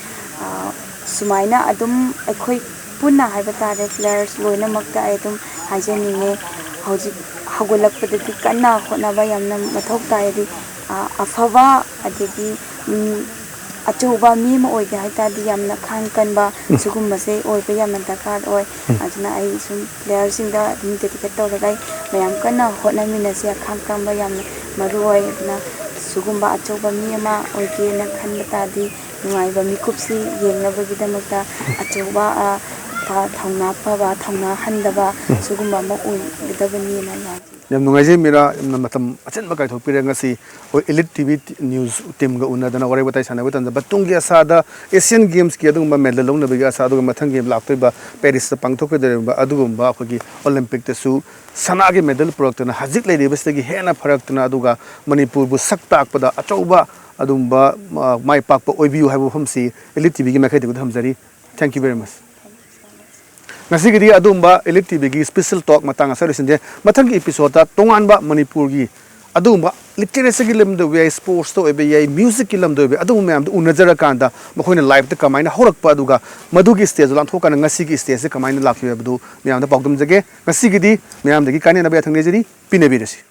ꯁꯨꯃꯥꯏꯅ ꯑꯗꯨꯝ ꯑꯩꯈꯣꯏ ꯄꯨꯟꯅ ꯍꯥꯏꯕ ꯇꯥꯔꯦ ꯄ꯭ꯂꯦꯌꯔꯁ ꯂꯣꯏꯅꯃꯛꯇ ꯑꯩ ꯑꯗꯨꯝ ꯍꯥꯏꯖꯅꯤꯡꯉꯦ ꯍꯧꯖꯤꯛ ꯍꯧꯒꯠꯂꯛꯄꯗꯗꯤ ꯀꯟꯅ ꯍꯣꯠꯅꯕ ꯌꯥꯝꯅ ꯃꯊꯧ ꯇꯥꯏ ꯑꯐꯕ ꯑꯗꯒꯤ ꯑꯆꯧꯕ ꯃꯤ ꯑꯃ ꯑꯣꯏꯒꯦ ꯍꯥꯏꯇꯥꯔꯗꯤ ꯌꯥꯝꯅ ꯈꯥꯡ ꯀꯟꯕ ꯁꯤꯒꯨꯝꯕꯁꯦ ꯑꯣꯏꯕ ꯌꯥꯝꯅ ꯗꯔꯀꯥꯔ ꯑꯣꯏ ꯑꯗꯨꯅ ꯑꯩ ꯁꯨꯝ ꯄ꯭ꯂꯦꯌꯔꯁꯤꯡꯗ ꯑꯗꯨꯝ ꯗꯦꯗꯤꯀꯦꯠ ꯇꯧꯔꯒ ꯑꯩ ꯃꯌꯥꯝ ꯀꯟꯅ ꯍꯣꯠꯅꯃꯤꯟꯅꯁꯤ ꯈꯥꯡ ꯀꯟꯕ ꯌꯥꯝꯅ ꯃꯔꯨ ꯑꯣꯏ ꯑꯗꯨꯅ ꯁꯤꯒꯨꯝꯕ ꯑꯆꯧꯕ ꯃꯤ ꯑꯃ ꯑꯣꯏꯒꯦꯅ ꯈꯟꯕ ꯇꯥꯔꯗꯤ ꯅꯨꯡꯉꯥꯏꯕ ꯃꯤꯀꯨꯞꯁꯤ ꯌꯦꯡꯅꯕꯒꯤꯗꯃꯛꯇ ꯑꯆꯧꯕ ꯊꯧꯅꯥ ꯐꯕ ꯊꯧꯅꯥ ꯍꯟꯗꯕ ꯁꯤꯒꯨꯝꯕ ꯑꯃ ꯑꯣꯏꯒꯗꯕꯅꯤꯅ ꯌꯥꯏ
यम नुंगाइजे मेरा यम मतम अचन बकाय थोक पिरे ngasi o elite tv news team ga unadana warai batai sanaba tan batungi asada asian games ki adugumba medal longna biga asa aduga mathang game laktoiba paris ta pangthok ke derba adugumba akhigi olympic te su sana ge medal product na hajik lei rebastagi hena farak tuna aduga manipur bu sak takpada achauba adumba mai pakpa oibiu haibu famsi elite tv gi makhai de hamjari thank you very much ngasi adumba elite tv gi special talk matang asarisinje mathang episode ta tonganba manipur gi adumba literacy gi lam do we sports to ebe yai music gi lam do ebe adum mem do unajara kanda makhoina live ta kamaina horakpa aduga madugi stage lan thokana ngasi gi stage se kamaina lakhi abdu mem da pagdum jage ngasi gi di mem da gi kane na ba thang ne jeri pinebirasi